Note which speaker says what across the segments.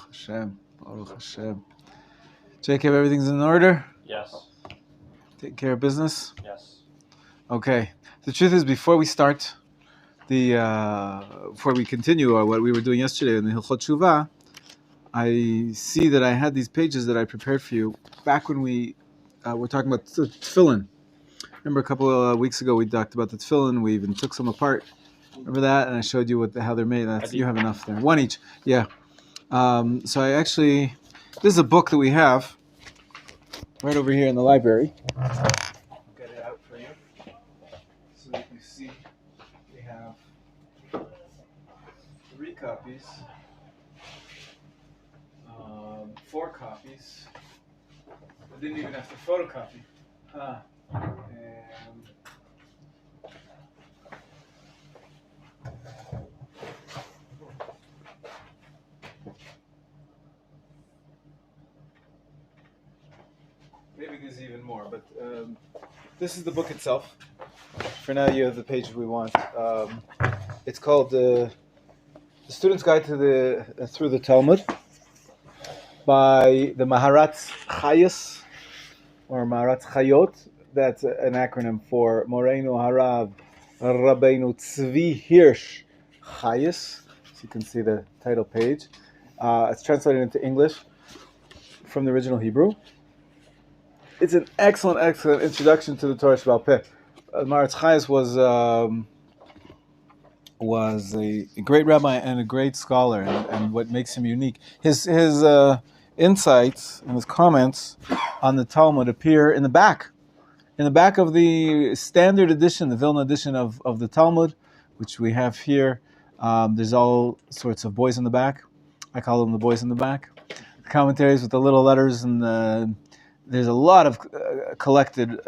Speaker 1: Baruch Hashem. Baruch Hashem. Jacob, everything's in order?
Speaker 2: Yes.
Speaker 1: Take care of business?
Speaker 2: Yes.
Speaker 1: Okay. The truth is, before we start before we continue what we were doing yesterday in the Hilchot Shuvah, I see that I had these pages that I prepared for you back when we were talking about tefillin. Remember a couple of weeks ago we talked about the tefillin. We even took some apart. Remember that? And I showed you how they're made. You have enough there. One each. Yeah. So I actually, this is a book that we have right over here in the library. I'll get it out for you so that you see we have 3 copies, 4 copies. I didn't even have to photocopy. And maybe there's even more, but this is the book itself. For now, you have the page we want. It's called The Student's Guide to Through the Talmud by the Maharatz Chayos, or Maharatz Chayot. That's an acronym for Moreinu Harav Rabbeinu Tzvi Hirsch Chayos. So you can see the title page. It's translated into English from the original Hebrew. It's an excellent introduction to the Torah Sheba'al Peh. Maharatz Chayos was a great rabbi and a great scholar, and what makes him unique, his insights and his comments on the Talmud appear in the back of the standard edition, the Vilna edition of the Talmud, which we have here. There's all sorts of boys in the back. I call them the boys in the back. Commentaries with the little letters, and there's a lot of collected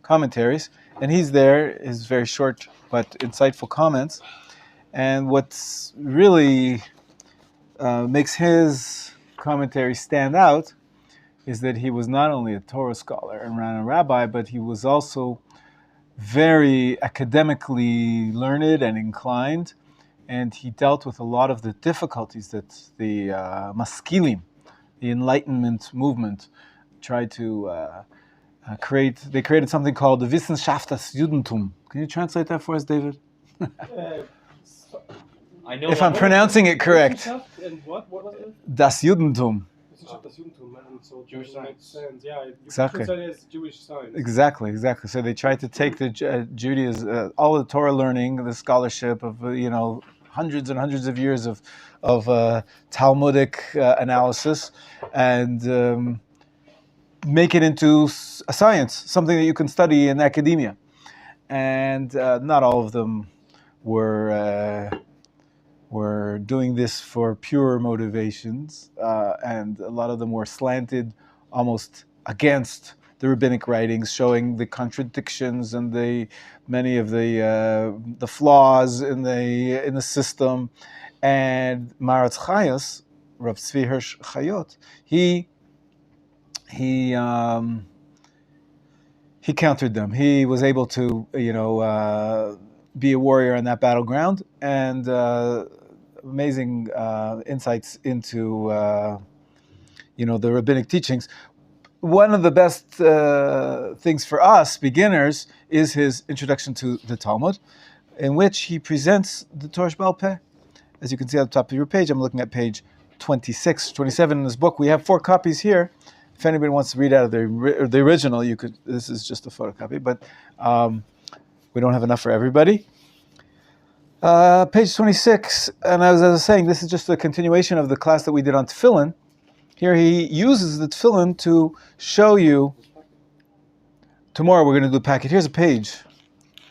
Speaker 1: commentaries, and he's there, his very short but insightful comments. And what's really makes his commentary stand out is that he was not only a Torah scholar and ran a rabbi, but he was also very academically learned and inclined, and he dealt with a lot of the difficulties that the Maskilim, the Enlightenment movement, tried to create. They created something called the Vissen das Judentum. Can you translate that for us, David?
Speaker 2: I know
Speaker 1: if I'm pronouncing it correct.
Speaker 3: And what was it?
Speaker 1: Das Judentum.
Speaker 3: Das Judentum, and so
Speaker 2: Jewish science.
Speaker 3: Yeah,
Speaker 1: Exactly.
Speaker 3: As Jewish science.
Speaker 1: Exactly. So they tried to take the Judaism, all the Torah learning, the scholarship of hundreds and hundreds of years of Talmudic analysis, and make it into a science, something that you can study in academia. And not all of them were doing this for pure motivations, and a lot of them were slanted almost against the rabbinic writings, showing the contradictions and many of the flaws in the system. And Maharatz Chayos, Rav Tzvi Hirsch Chayot, he countered them. He was able to, be a warrior on that battleground, and amazing insights into, the rabbinic teachings. One of the best things for us beginners is his introduction to the Talmud, in which he presents the Torah Sheba'al Peh. As you can see at the top of your page, I'm looking at page 26, 27 in this book. We have 4 copies here. If anybody wants to read out of the original, you could. This is just a photocopy, but we don't have enough for everybody. Page 26, and as I was saying, this is just a continuation of the class that we did on tefillin. Here he uses the tefillin to show you. Tomorrow we're going to do the packet. Here's a page.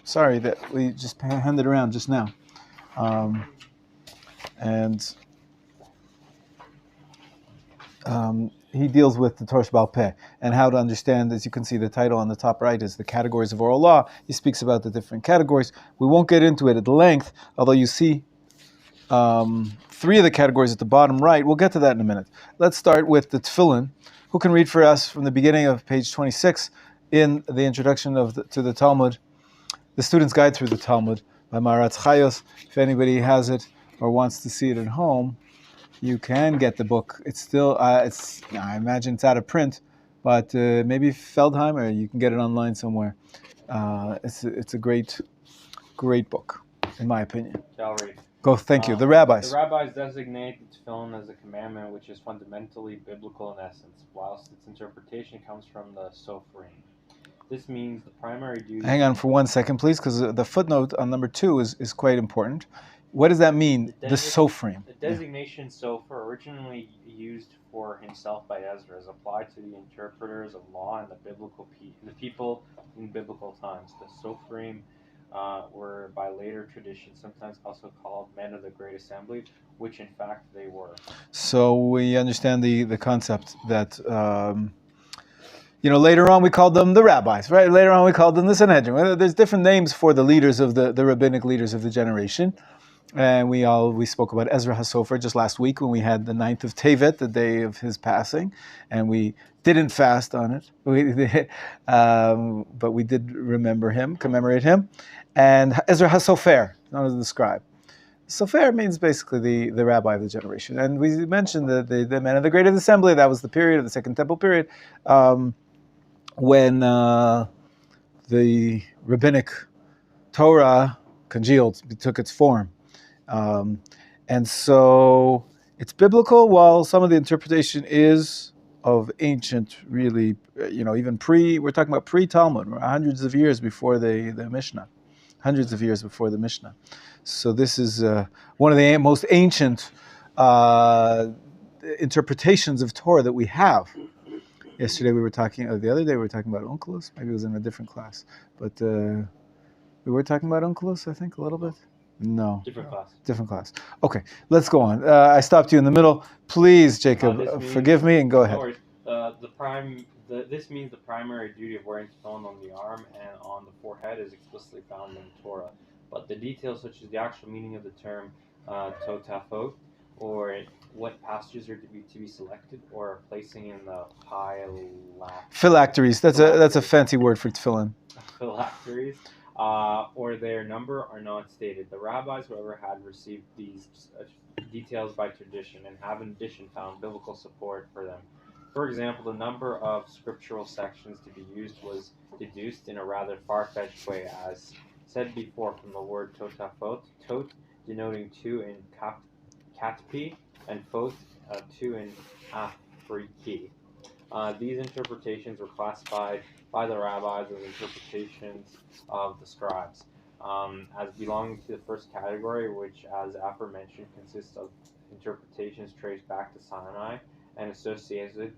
Speaker 1: Sorry that we just handed around just now. He deals with the Torah Sheba'al Peh and how to understand. As you can see, the title on the top right is the categories of oral law. He speaks about the different categories. We won't get into it at length, although you see 3 of the categories at the bottom right. We'll get to that in a minute. Let's start with the tefillin. Who can read for us from the beginning of page 26 in the introduction to the Talmud, The Student's Guide Through the Talmud by Maharatz Chayos. If anybody has it or wants to see it at home, you can get the book. It's still, I imagine it's out of print, but maybe Feldheimer, you can get it online somewhere. It's a great book, in my opinion.
Speaker 2: Shall read.
Speaker 1: Go, thank you. The rabbis.
Speaker 2: The rabbis designate the tefillin as a commandment which is fundamentally biblical in essence, whilst its interpretation comes from the Sofrim. This means the primary duty...
Speaker 1: Hang on for 1 second, please, because the footnote on number 2 is quite important. What does that mean, the Sofrim?
Speaker 2: The designation Sofer, originally used for himself by Ezra, is applied to the interpreters of law and the people in biblical times. The Sofrim were, by later tradition, sometimes also called men of the Great Assembly, which in fact they were.
Speaker 1: So we understand the concept that... later on we called them the rabbis, right? Later on we called them the Sanhedrin. There's different names for the leaders of the rabbinic leaders of the generation. And we spoke about Ezra HaSofer just last week when we had the 9th of Tevet, the day of his passing, and we didn't fast on it, but we did commemorate him. And Ezra HaSofer, known as the scribe. Sofer means basically the rabbi of the generation. And we mentioned the men of the Great Assembly, that was the period of the Second Temple period, when the rabbinic Torah congealed, took its form. And so it's biblical, while some of the interpretation is of ancient, really, even we're talking about pre-Talmud, hundreds of years before the Mishnah. Hundreds of years before the Mishnah. So this is one of the most ancient interpretations of Torah that we have. Yesterday the other day we were talking about Onkelos. Maybe it was in a different class. But we were talking about Onkelos, I think, a little bit. No. Different class. Okay, let's go on. I stopped you in the middle. Please, Jacob, forgive me and go ahead.
Speaker 2: This means the primary duty of wearing tefillin on the arm and on the forehead is explicitly found in Torah. But the details, such as the actual meaning of the term totafot, or what passages are to be selected, or placing in the
Speaker 1: phylacteries. That's a fancy word for tefillin.
Speaker 2: Phylacteries. Or their number are not stated. The rabbis, however, had received these details by tradition and have in addition found biblical support for them. For example, the number of scriptural sections to be used was deduced in a rather far-fetched way, as said before, from the word totafot, tot denoting two in katpi, and fot, two in afriki. These interpretations were classified by the rabbis as interpretations of the scribes, as belonging to the first category, which, as aforementioned, consists of interpretations traced back to Sinai and associated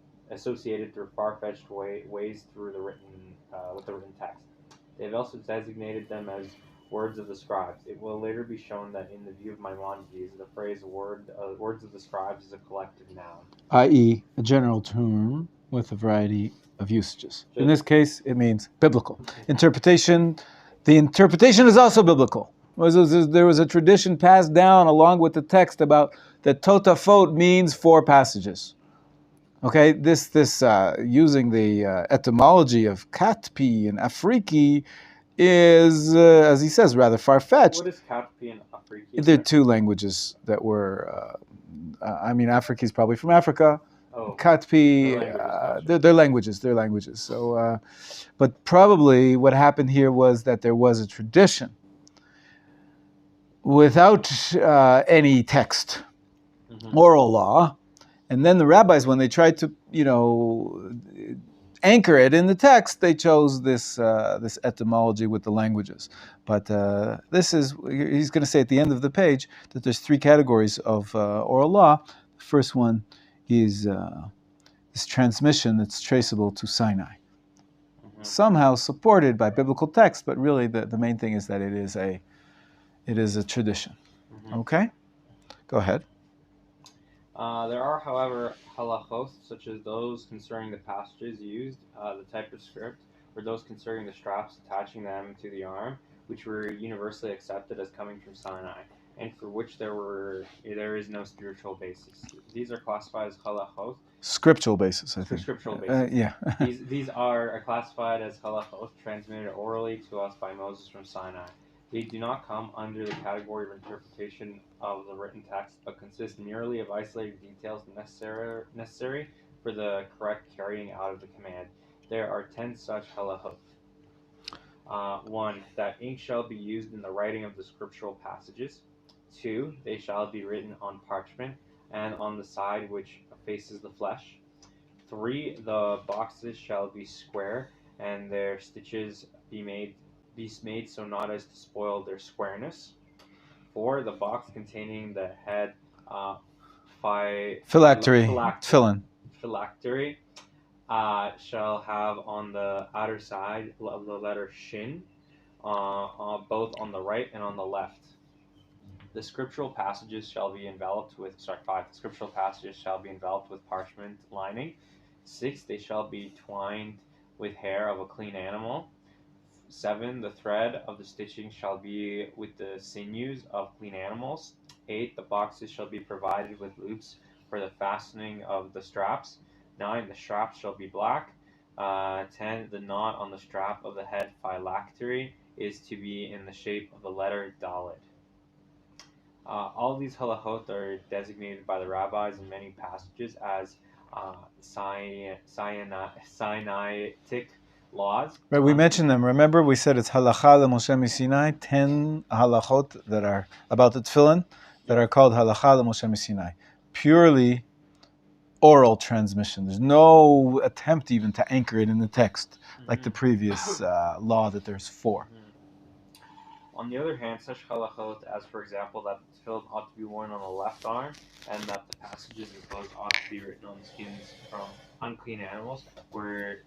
Speaker 2: through far-fetched ways through with the written text. They have also designated them as words of the scribes. It will later be shown that, in the view of Maimonides, the phrase words of the scribes is a collective noun, i.e.,
Speaker 1: a general term with a variety of usages. In this case, it means biblical. Interpretation. The interpretation is also biblical. There was a tradition passed down along with the text about that totafot means 4 passages. Okay, this using the etymology of katpi and afriki is, as he says, rather far-fetched.
Speaker 2: What is katpi and afriki?
Speaker 1: They're 2 languages that were, Afriki is probably from Africa. Katpi, they're languages. So, but probably what happened here was that there was a tradition without any text, oral law, and then the rabbis, when they tried to, anchor it in the text, they chose this etymology with the languages. But he's going to say at the end of the page that there's 3 categories of oral law. The first one is this transmission that's traceable to Sinai, somehow supported by biblical text, but really the main thing is that it is a tradition. Okay, go ahead.
Speaker 2: There are, however, halachos, such as those concerning the passages used, the type of script, or those concerning the straps attaching them to the arm, which were universally accepted as coming from Sinai, and for which there is no spiritual basis. These are classified as halachos.
Speaker 1: Scriptural basis, I think.
Speaker 2: Scriptural basis.
Speaker 1: Yeah.
Speaker 2: These are classified as halachos, transmitted orally to us by Moses from Sinai. They do not come under the category of interpretation of the written text, but consist merely of isolated details necessary for the correct carrying out of the command. There are 10 such halachot. 1. That ink shall be used in the writing of the scriptural passages. 2. They shall be written on parchment and on the side which faces the flesh. 3. The boxes shall be square, and their stitches be made so not as to spoil their squareness. 4. The box containing the head
Speaker 1: Phylactery.
Speaker 2: phylactery shall have on the outer side of the letter shin, both on the right and on the left. The scriptural passages shall be enveloped with 5. The scriptural passages shall be enveloped with parchment lining. 6. They shall be twined with hair of a clean animal. 7. The thread of the stitching shall be with the sinews of clean animals. 8. The boxes shall be provided with loops for the fastening of the straps. 9. The straps shall be black. 10. The knot on the strap of the head phylactery is to be in the shape of the letter Dalet. All these halachot are designated by the rabbis in many passages as Sinaitic laws.
Speaker 1: Right, we mentioned them. Remember, we said it's halacha Moshe Sinai, 10 halachot that are about the tefillin that are called halacha Moshe Sinai. Purely oral transmission. There's no attempt even to anchor it in the text, like the previous law that there's 4.
Speaker 2: On the other hand, such halachot as, for example, that the tefillin ought to be worn on the left arm, and that the passages enclosed ought to be written on the skins from unclean animals, were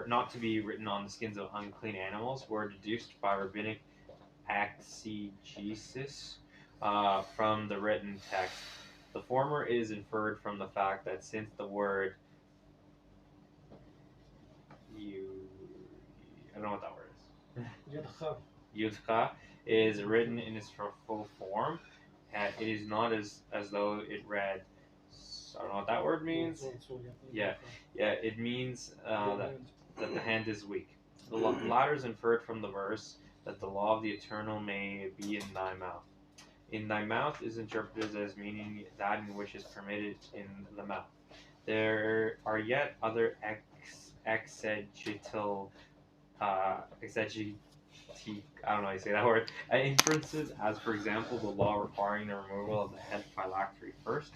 Speaker 2: not to be written on the skins of unclean animals, were deduced by rabbinic exegesis from the written text. The former is inferred from the fact that since the word I don't know what that word is. Yudcha is written in its full form, and it is not as though it read. I don't know what that word means. Yeah, it means that the hand is weak. The latter is inferred from the verse that the law of the eternal may be in thy mouth. In thy mouth is interpreted as meaning that in which is permitted in the mouth. There are yet other exegetal I don't know how you say that word. Inferences, as for example, the law requiring the removal of the head phylactery first,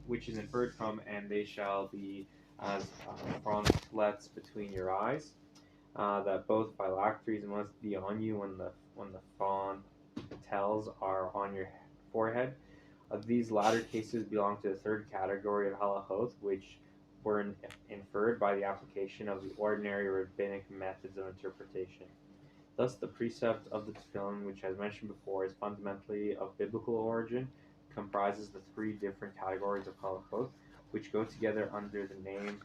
Speaker 2: which is inferred from, and they shall be as frontlets between your eyes. That both phylacteries must be on you when the frontals are on your forehead. These latter cases belong to the third category of halachot, which were inferred by the application of the ordinary rabbinic methods of interpretation. Thus, the precept of the tefillin, which as mentioned before, is fundamentally of biblical origin, comprises the 3 different categories of halachot, which go together under the name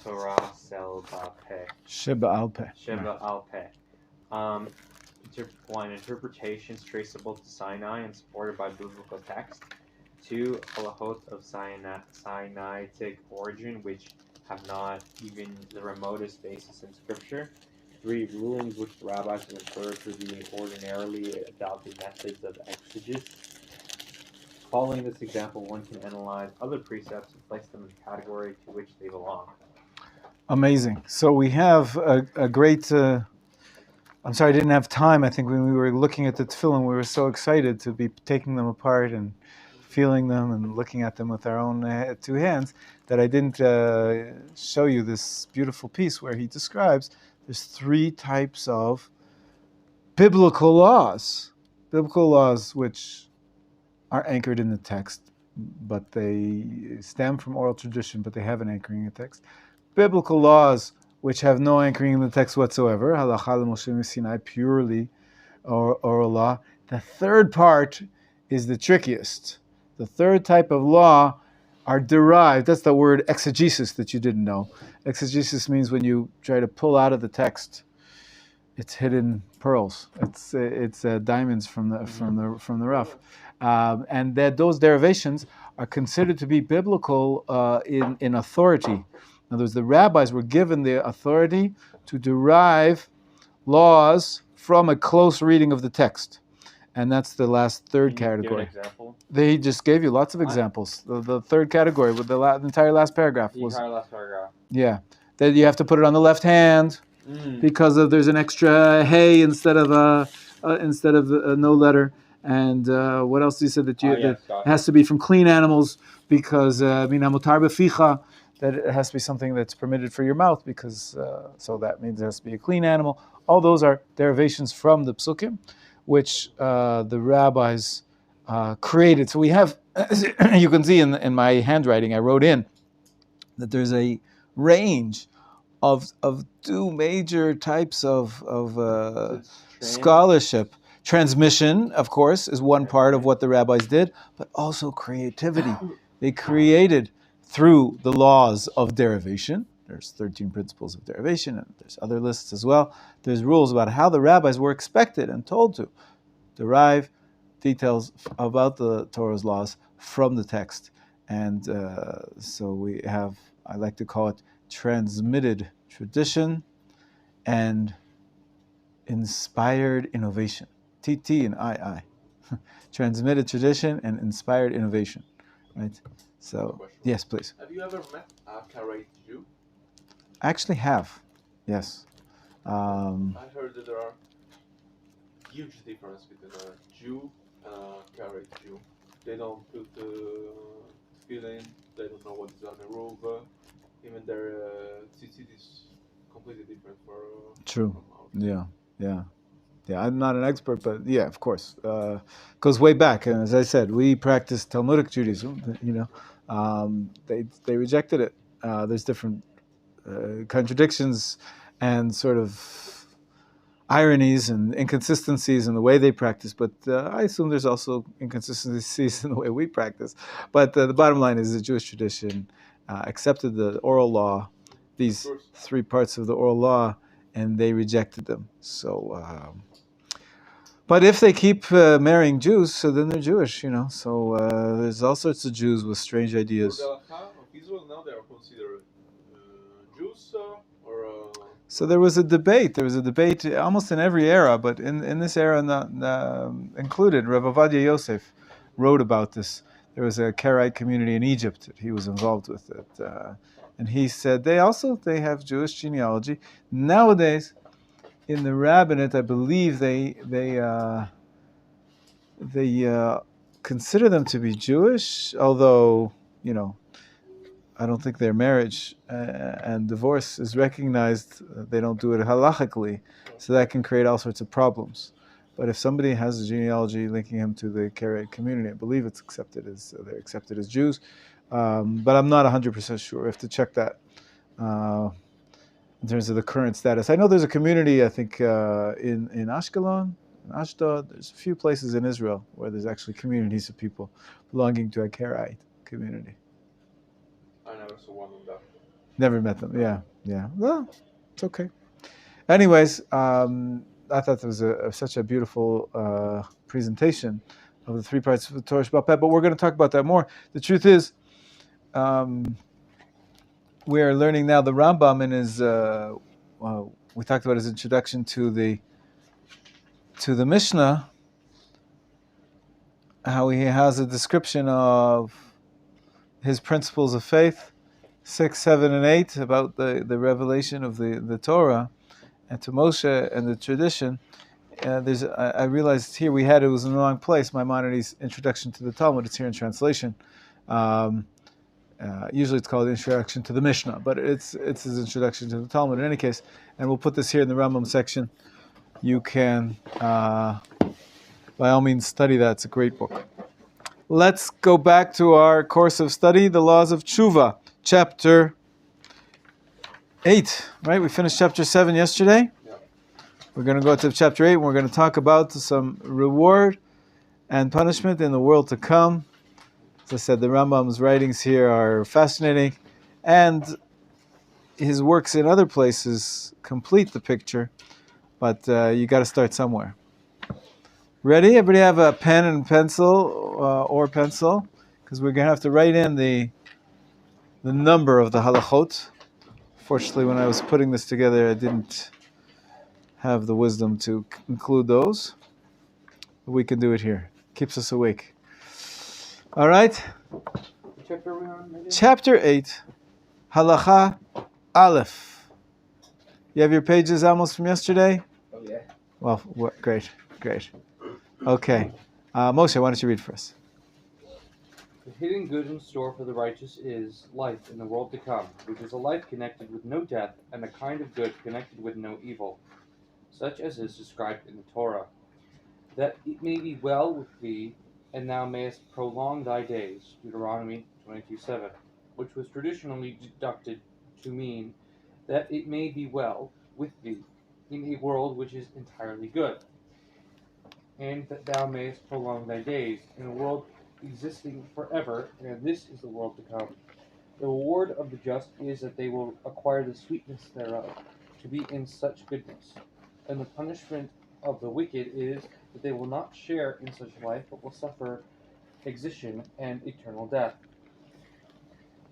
Speaker 2: Torah Sel Peh.
Speaker 1: Sheba al Peh.
Speaker 2: One, interpretations traceable to Sinai and supported by biblical text. 2, halachot of Sinaitic origin, which have not even the remotest basis in Scripture. 3, rulings which the rabbis have inferred through the ordinarily adopted methods of exegesis. Following this example, one can analyze other precepts and place them in the category to which they belong.
Speaker 1: Amazing. So we have a great... I'm sorry, I didn't have time. I think when we were looking at the tefillin, we were so excited to be taking them apart and feeling them and looking at them with our own 2 hands that I didn't show you this beautiful piece where he describes there's 3 types of biblical laws which are anchored in the text, but they stem from oral tradition, but they have an anchoring in the text. Biblical laws which have no anchoring in the text whatsoever, halacha Moshe Sinai, purely oral law. The third part is the trickiest. The third type of law are derived. That's the word exegesis that you didn't know. Exegesis means when you try to pull out of the text, it's hidden pearls. It's diamonds from the rough, and that those derivations are considered to be biblical in authority. In other words, the rabbis were given the authority to derive laws from a close reading of the text. And that's the last third
Speaker 2: Can you give an
Speaker 1: category.
Speaker 2: example?
Speaker 1: They just gave you lots of examples. The third category with the entire last paragraph
Speaker 2: The
Speaker 1: was,
Speaker 2: entire last paragraph.
Speaker 1: yeah, that you have to put it on the left hand because there's an extra hey instead of a no letter. And what else you said that
Speaker 2: Yes,
Speaker 1: it
Speaker 2: got
Speaker 1: has to be from clean animals because minamutar beficha, that it has to be something that's permitted for your mouth because so that means it has to be a clean animal. All those are derivations from the psukim, which the rabbis created. So we have, you can see in my handwriting, I wrote in that there's a range of two major types of scholarship. Transmission, of course, is one part of what the rabbis did, but also creativity. They created through the laws of derivation. There's 13 principles of derivation, and there's other lists as well. There's rules about how the rabbis were expected and told to derive details about the Torah's laws from the text. And so we have, I like to call it transmitted tradition and inspired innovation. TT and II. Transmitted tradition and inspired innovation. Right? So, yes, please.
Speaker 4: Have you ever met a Karaite Jew?
Speaker 1: I actually have. Yes.
Speaker 4: I heard that there are huge difference between a Jew and a Karaite Jew. They don't put tefillin, they don't know what is on the roof. Even their tzitzit is completely different
Speaker 1: True.
Speaker 4: from ours.
Speaker 1: Yeah. I'm not an expert, but yeah, of course, goes way back. And as I said, we practice Talmudic Judaism. They rejected it. There's different contradictions and sort of ironies and inconsistencies in the way they practice, but I assume there's also inconsistencies in the way we practice. But the bottom line is the Jewish tradition accepted the oral law, these three parts of the oral law, and they rejected them. So, but if they keep marrying Jews, so then they're Jewish, So there's all sorts of Jews with strange ideas.
Speaker 4: For the Halakha of Israel, now they are considered Jews or.
Speaker 1: So there was a debate. There was a debate almost in every era, but in this era not included. Rabbi Ovadia Yosef wrote about this. There was a Karaite community in Egypt that he was involved with it, and he said they have Jewish genealogy. Nowadays, in the rabbinate, I believe they consider them to be Jewish, although I don't think their marriage and divorce is recognized. They don't do it halachically, so that can create all sorts of problems. But if somebody has a genealogy linking him to the Karaite community, I believe it's accepted as they're accepted as Jews. But I'm not 100% sure. We have to check that in terms of the current status. I know there's a community, I think, in Ashkelon, in Ashdod. There's a few places in Israel where there's actually communities of people belonging to a Karaite community.
Speaker 4: I never saw one of them.
Speaker 1: Never met them. Yeah. Well, it's okay. Anyways, I thought that was such a beautiful presentation of the three parts of the Torah Shabbat Peh, but we're going to talk about that more. The truth is, we are learning now the Rambam in his. We talked about his introduction to the Mishnah, how he has a description of his principles of faith, 6, 7, and 8, about the revelation of the Torah, and to Moshe and the tradition. I realized here it was in the wrong place. Maimonides' introduction to the Talmud. It's here in translation. Usually it's called Introduction to the Mishnah, but it's his introduction to the Talmud in any case. And we'll put this here in the Rambam section. You can, by all means, study that. It's a great book. Let's go back to our course of study, the laws of Tshuva, chapter 8. Right? We finished chapter 7 yesterday.
Speaker 4: Yeah.
Speaker 1: We're going to go to chapter 8, and we're going to talk about some reward and punishment in the world to come. As I said, the Rambam's writings here are fascinating, and his works in other places complete the picture, but you got to start somewhere. Ready? Everybody have a pen and pencil, or pencil, because we're going to have to write in the number of the halachot. Fortunately, when I was putting this together, I didn't have the wisdom to include those. We can do it here. Keeps us awake. All right.
Speaker 2: What chapter are we on again?
Speaker 1: Chapter 8, Halacha Aleph. You have your pages almost from yesterday?
Speaker 2: Oh yeah.
Speaker 1: Well, great. Okay. Moshe, why don't you read for us?
Speaker 2: The hidden good in store for the righteous is life in the world to come, which is a life connected with no death and a kind of good connected with no evil, such as is described in the Torah. That it may be well with thee, and thou mayest prolong thy days, Deuteronomy 22:7, which was traditionally deducted to mean that it may be well with thee in a world which is entirely good, and that thou mayest prolong thy days in a world existing forever, and this is the world to come. The reward of the just is that they will acquire the sweetness thereof, to be in such goodness, and the punishment of the wicked is that they will not share in such life, but will suffer excitation and eternal death.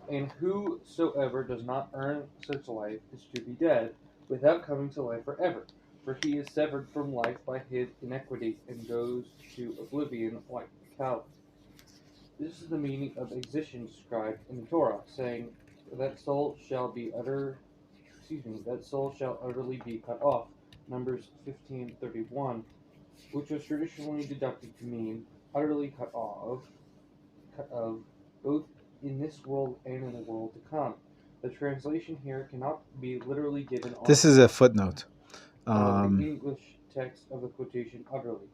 Speaker 2: And whosoever does not earn such life is to be dead, without coming to life forever. For he is severed from life by his iniquity, and goes to oblivion like a cow. This is the meaning of excitation described in the Torah, saying, that soul shall utterly be cut off. Numbers 15:31, which was traditionally deducted to mean utterly cut of both in this world and in the world to come. The translation here cannot be literally given on
Speaker 1: This is a footnote.
Speaker 2: the English text of the quotation utterly.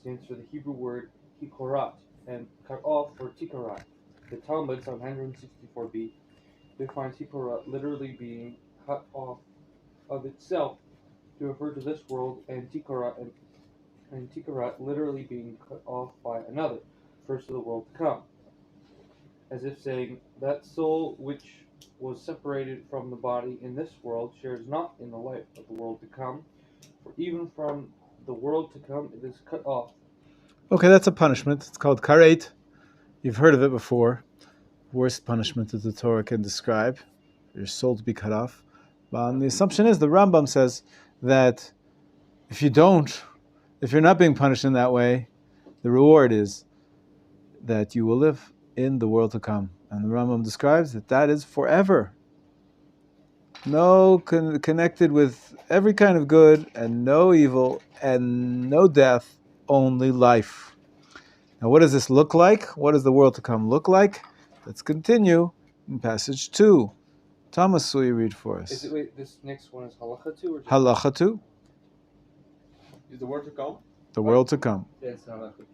Speaker 2: Stands for the Hebrew word hikorat and cut off for tikarat. The Talmud, Psalm 164b, defines hikorat literally being cut off of itself to refer to this world, and tikarat literally being cut off by another, first to the world to come. As if saying, that soul which was separated from the body in this world shares not in the life of the world to come, for even from the world to come it is cut off.
Speaker 1: Okay, that's a punishment. It's called karet. You've heard of it before. Worst punishment that the Torah can describe. Your soul to be cut off. The assumption is, the Rambam says that if you're not being punished in that way, the reward is that you will live in the world to come. And the Rambam describes that is forever. No connected with every kind of good and no evil and no death, only life. Now what does this look like? What does the world to come look like? Let's continue in passage 2. Thomas, will you read for us?
Speaker 2: Wait, this next one is halacha 2 or just
Speaker 1: Halacha 2,
Speaker 4: Is the word to come?
Speaker 1: the world to come.
Speaker 2: Yes, halacha 2.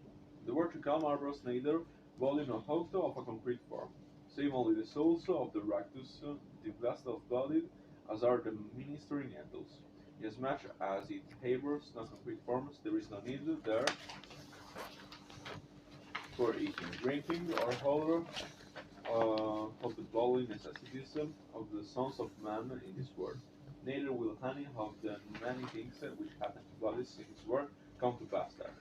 Speaker 4: The word to come arbors neither volume nor hosto of a concrete form, save only the souls of the righteous, the blessed of bodied, as are the ministering angels. Inasmuch as it harbors no concrete forms, there is no need there for eating, drinking, or other of the dwelling necessities of the sons of man in this world. Neither will any of the many things which happen to bodies in this world come to pass there.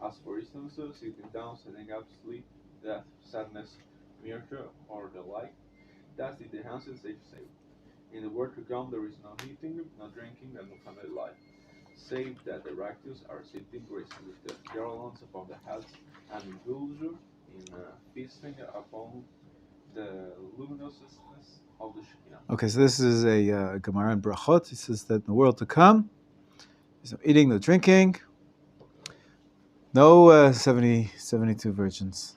Speaker 4: As for instance, sitting down, setting up, sleep, death, sadness, murder, or the like, that is the hands safe. In the world to come there is no eating, no drinking, and no family life, save that the righteous are sitting gracefully with their garlands upon the heads, and indulge in feasting upon the luminousness of the Shekinah.
Speaker 1: Okay, so this is a Gemara in Brachot. It says that in the world to come, there's no eating, no drinking, no 72 virgins,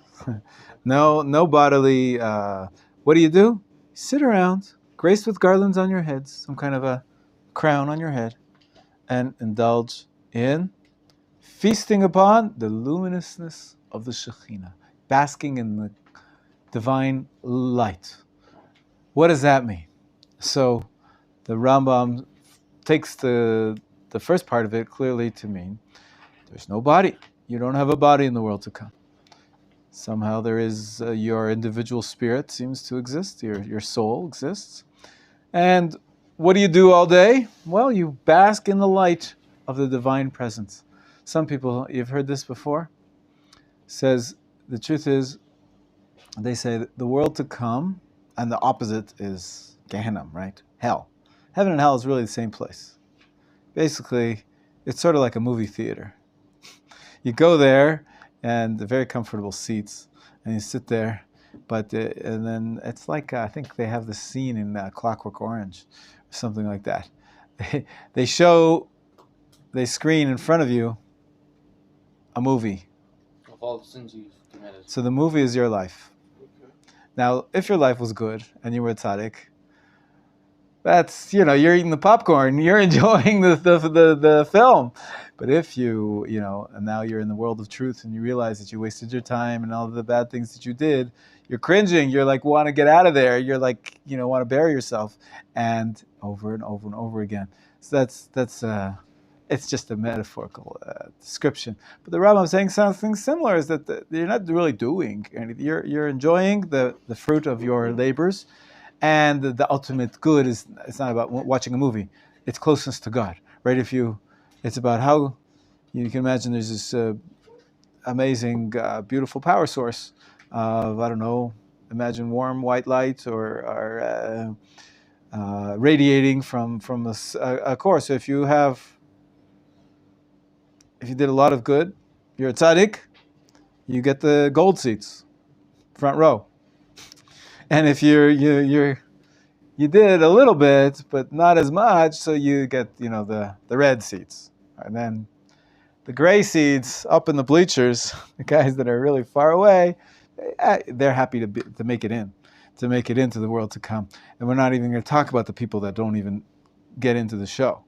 Speaker 1: no bodily. What do? You sit around, graced with garlands on your heads, some kind of a crown on your head, and indulge in feasting upon the luminousness of the Shekinah, basking in the divine light. What does that mean? So the Rambam takes the first part of it clearly to mean there's no body. You don't have a body in the world to come. Somehow there is your individual spirit seems to exist. Your soul exists. And what do you do all day? Well, you bask in the light of the divine presence. Some people, you've heard this before, says the truth is, they say that the world to come, and the opposite is Gehenna, right? Hell. Heaven and hell is really the same place. Basically, it's sort of like a movie theater. You go there, and the very comfortable seats, and you sit there. But and then it's like I think they have the scene in Clockwork Orange, or something like that. They screen in front of you a movie.
Speaker 5: Of all the sins you've committed.
Speaker 1: So the movie is your life.
Speaker 4: Okay.
Speaker 1: Now, if your life was good and you were a tzaddik, that's, you're eating the popcorn, you're enjoying the film. But if and now you're in the world of truth and you realize that you wasted your time and all of the bad things that you did, you're cringing, you're like, want to get out of there, you're like, want to bury yourself, and over and over and over again. So that's it's just a metaphorical description. But the Rambam saying something similar is that you're not really doing anything. You're enjoying the fruit of your labors, and the ultimate good is, it's not about watching a movie. It's closeness to God, right? It's about how you can imagine there's this amazing, beautiful power source of, I don't know, imagine warm white light or radiating from a core. So if you did a lot of good, you're a tzaddik, you get the gold seats, front row. And if you did a little bit, but not as much, so you get the red seats, and then the gray seats up in the bleachers, the guys that are really far away, they're happy to make it into the world to come. And we're not even going to talk about the people that don't even get into the show.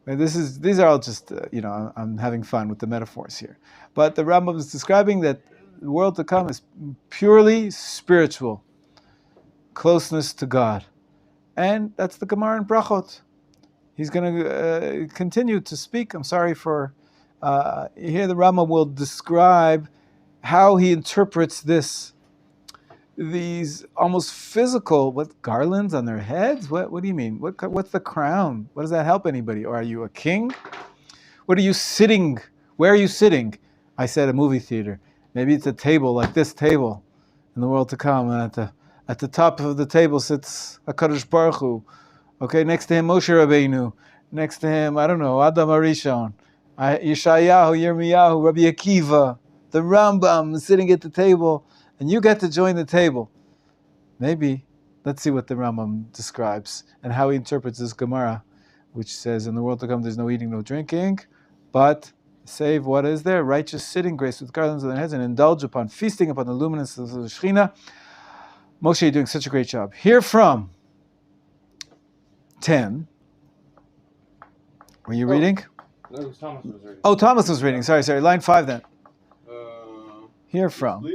Speaker 1: These are all just, I'm having fun with the metaphors here. But the Rambam is describing that the world to come is purely spiritual, closeness to God. And that's the Gemara in Brachot. He's going to continue to speak. I'm sorry for, here the Rambam will describe how he interprets these almost physical, garlands on their heads? What do you mean? What's the crown? What does that help anybody? Or are you a king? What are you sitting? Where are you sitting? I said a movie theater. Maybe it's a table like this table in the world to come, and at the top of the table sits HaKadosh Baruch Hu. Okay, next to him Moshe Rabbeinu. Next to him, I don't know, Adam Arishon, Yeshayahu, Yirmiyahu, Rabbi Akiva, the Rambam sitting at the table, and you get to join the table. Maybe, let's see what the Rambam describes and how he interprets this Gemara, which says, in the world to come there's no eating, no drinking, but save what is there? Righteous sitting, grace with garlands on their heads, and indulge upon feasting upon the luminous of the Shekhinah. Moshe, you're doing such a great job. Here from 10. Were you reading?
Speaker 2: No, it was Thomas was reading.
Speaker 1: Oh, Thomas was reading. Sorry. Line 5 then. Here from.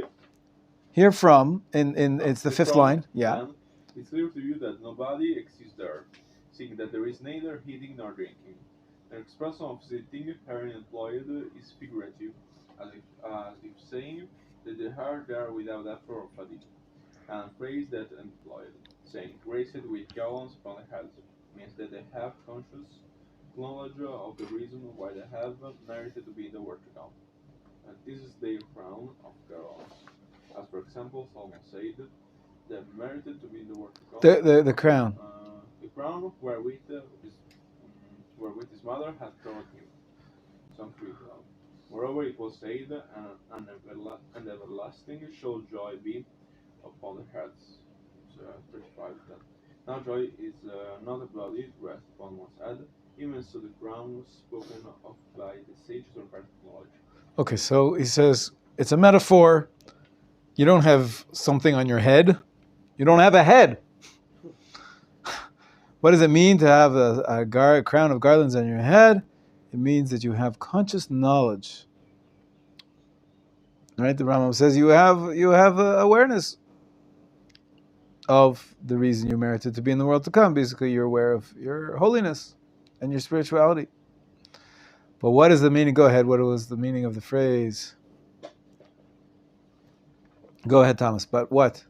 Speaker 1: Here from, it's the fifth line. Yeah.
Speaker 4: And it's clear to you that nobody exists there, seeing that there is neither eating nor drinking. The expression of sitting here employed is figurative, as if saying that they are there without effort or fatigue. And phrase that employed, saying, graced with garlands upon the heads, means that they have conscious knowledge of the reason why they have merited to be in the world to come. And this is their crown of garlands. As for example, Solomon said, they have merited to be in the world to come.
Speaker 1: The crown.
Speaker 4: The crown wherewith his mother had crowned him. Some 3 12. Moreover, it was said, and everlasting shall joy be upon the heads. 35. Now joy is not a bloody rest upon one's head, even so the crown was spoken of by the sages of practical knowledge.
Speaker 1: Okay, so he says it's a metaphor. You don't have something on your head. You don't have a head. What does it mean to have a crown of garlands on your head? It means that you have conscious knowledge. Right? The Rambam says you have awareness of the reason you merited to be in the world to come. Basically, you're aware of your holiness and your spirituality. But what is the meaning? Go ahead. What was the meaning of the phrase? Go ahead, Thomas. But what?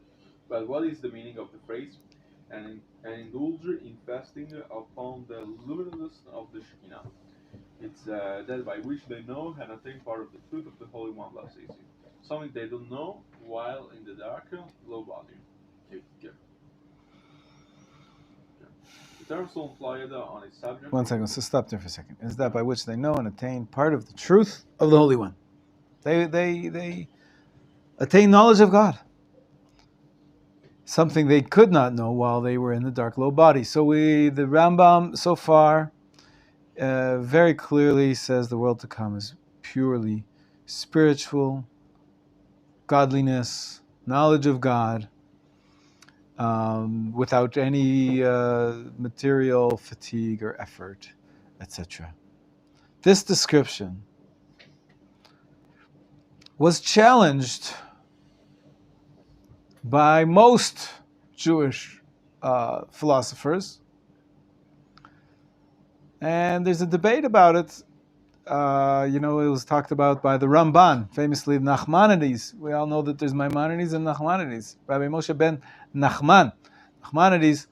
Speaker 4: But what is the meaning of the phrase? And indulge in fasting upon the luminous of the Shekinah. It's that by which they know and attain part of the truth of the Holy One, blessed is he. Something they don't know while in the dark, low body. The term employed on its subject.
Speaker 1: One second, so stop there for a second. Is that by which they know and attain part of the truth of the Holy One. They attain knowledge of God. Something they could not know while they were in the dark low body. So the Rambam so far very clearly says the world to come is purely spiritual, godliness, knowledge of God, without any material fatigue or effort, etc. This description was challenged by most Jewish philosophers, and there's a debate about it. It was talked about by the Ramban, famously Nachmanides. We all know that there's Maimonides and Nachmanides. Rabbi Moshe ben Nachmanides,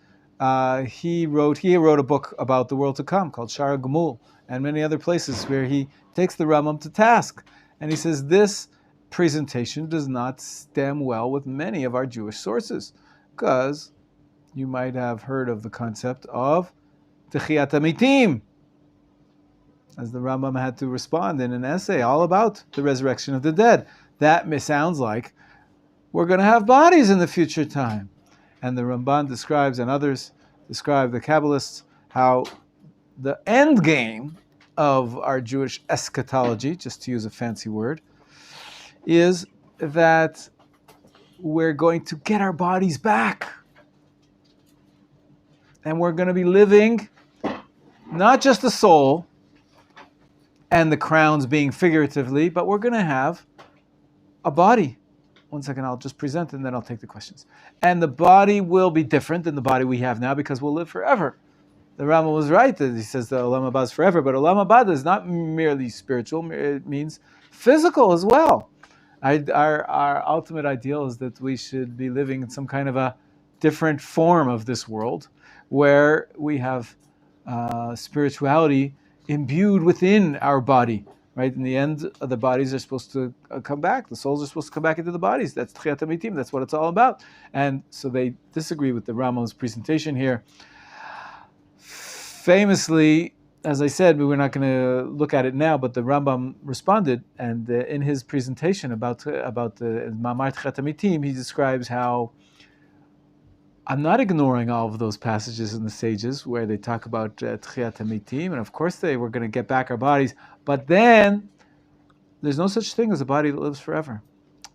Speaker 1: he wrote a book about the world to come called Shara Gemul, and many other places where he takes the Rambam to task. And he says this presentation does not stem well with many of our Jewish sources, because you might have heard of the concept of Techiyat HaMeitim, as the Rambam had to respond in an essay all about the resurrection of the dead. That sounds like we're going to have bodies in the future time. And the Ramban describes, and others describe, the Kabbalists, how the end game of our Jewish eschatology, just to use a fancy word, is that we're going to get our bodies back. And we're going to be living not just the soul and the crowns being figuratively, but we're going to have a body. One second, I'll just present and then I'll take the questions. And the body will be different than the body we have now because we'll live forever. The Rambam was right that he says the Olam Haba is forever, but Olam Haba is not merely spiritual, it means physical as well. Our ultimate ideal is that we should be living in some kind of a different form of this world where we have spirituality imbued within our body. Right? In the end, the bodies are supposed to come back. The souls are supposed to come back into the bodies. That's Techiyat HaMeitim. That's what it's all about. And so they disagree with the Rambam's presentation here. Famously, as I said, we're not going to look at it now, but the Rambam responded, and in his presentation about the Ma'amar Techiyat HaMeitim, he describes how I'm not ignoring all of those passages in the sages where they talk about Techiyat HaMeitim, and of course we're going to get back our bodies, but then there's no such thing as a body that lives forever.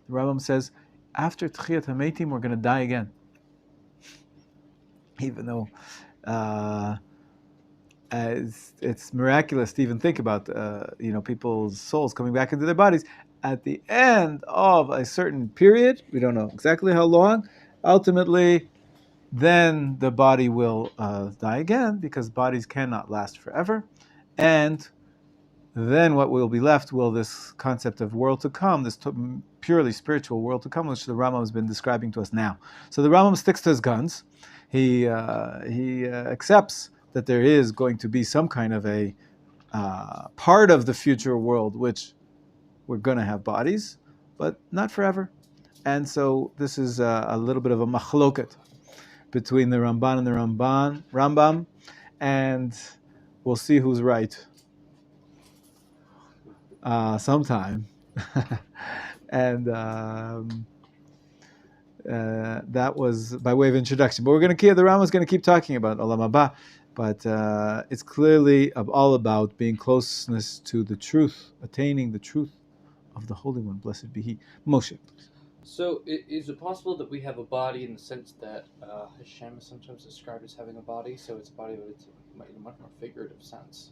Speaker 1: The Rambam says, after Techiyat HaMeitim, we're going to die again. Even though it's miraculous to even think about people's souls coming back into their bodies. At the end of a certain period, we don't know exactly how long, ultimately, then the body will die again, because bodies cannot last forever. And then what will be left will this concept of world to come, this purely spiritual world to come, which the Rambam has been describing to us now. So the Rambam sticks to his guns. He accepts that there is going to be some kind of a part of the future world which we're going to have bodies, but not forever. And so this is a little bit of a machloket between the Ramban and the Rambam, and we'll see who's right sometime. And that was by way of introduction. But the Rambam's going to keep talking about Olam Haba, but it's clearly all about being closeness to the truth, attaining the truth of the Holy One, blessed be He. Moshe, please.
Speaker 5: So, is it possible that we have a body in the sense that Hashem is sometimes described as having a body? So it's a body, but it's in a much more figurative sense.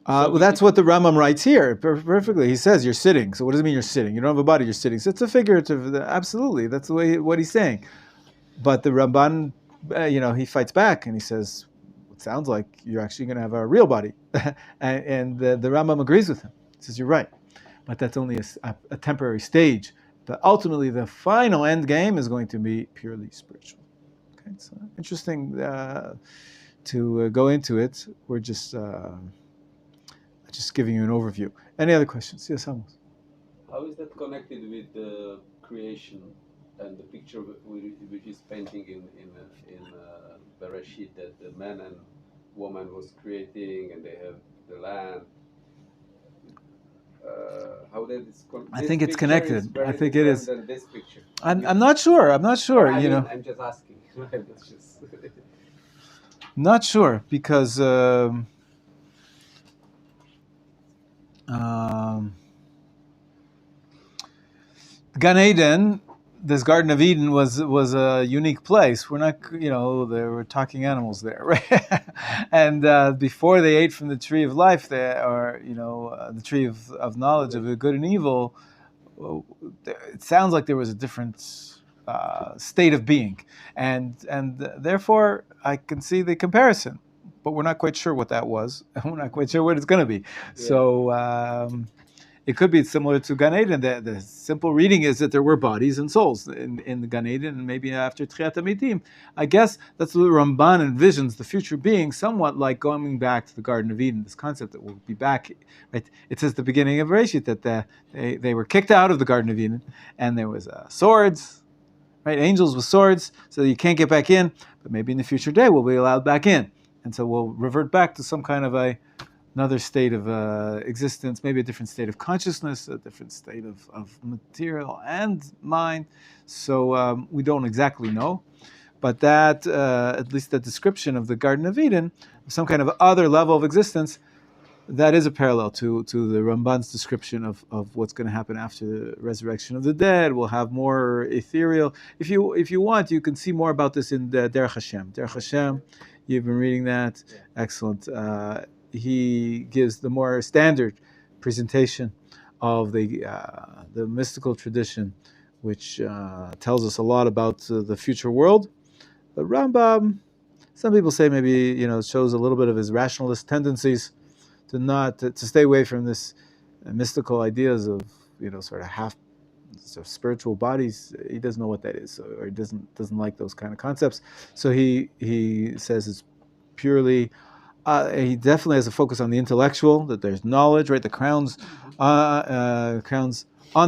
Speaker 1: Well, that's what the Rambam writes here perfectly. He says you're sitting. So what does it mean you're sitting? You don't have a body, you're sitting. So it's a figurative. Absolutely, that's the way what he's saying. But the Ramban, he fights back and he says, "It sounds like you're actually going to have a real body," and the Rambam agrees with him. He says you're right, but that's only a temporary stage. But ultimately, the final end game is going to be purely spiritual. Okay, so interesting to go into it. We're just giving you an overview. Any other questions? Yes, Amos.
Speaker 6: How is that connected with the creation and the picture which is painting in Bereshit, that the man and woman was creating, and they have the land. How that is
Speaker 1: I
Speaker 6: this
Speaker 1: think it's
Speaker 6: picture
Speaker 1: connected.
Speaker 6: is very
Speaker 1: I think it
Speaker 6: different
Speaker 1: is.
Speaker 6: than this picture.
Speaker 1: I'm not sure. I'm not sure.
Speaker 6: I
Speaker 1: You
Speaker 6: mean,
Speaker 1: know,
Speaker 6: I'm just asking. That's just
Speaker 1: not sure because Gan Eden, this Garden of Eden was a unique place. We're not, you know, there were talking animals there, right? And before they ate from the tree of life, or you know, the tree of knowledge of the good and evil, well, it sounds like there was a different state of being, and therefore I can see the comparison, but we're not quite sure what that was, and we're not quite sure what it's going to be.
Speaker 6: Yeah.
Speaker 1: So it could be similar to Gan Eden. The simple reading is that there were bodies and souls in the Gan Eden, and maybe after Tchiat HaMetim. I guess that's what Ramban envisions the future being, somewhat like going back to the Garden of Eden, this concept that we'll be back. Right? It says at the beginning of Bereshit that they were kicked out of the Garden of Eden, and there was swords, right? Angels with swords, so you can't get back in, but maybe in the future day we'll be allowed back in. And so we'll revert back to some kind of another state of existence, maybe a different state of consciousness, a different state of material and mind. So we don't exactly know. But that, at least the description of the Garden of Eden, some kind of other level of existence, that is a parallel to the Ramban's description of what's going to happen after the resurrection of the dead. We'll have more ethereal. If you want, you can see more about this in the Derech Hashem. Derech Hashem, you've been reading that.
Speaker 6: Yeah.
Speaker 1: Excellent. He gives the more standard presentation of the mystical tradition, which tells us a lot about the future world. But Rambam, some people say maybe shows a little bit of his rationalist tendencies to stay away from this mystical ideas of sort of half sort of spiritual bodies. He doesn't know what that is, or he doesn't like those kind of concepts. So he says it's purely. He definitely has a focus on the intellectual, that there's knowledge, right? The crowns on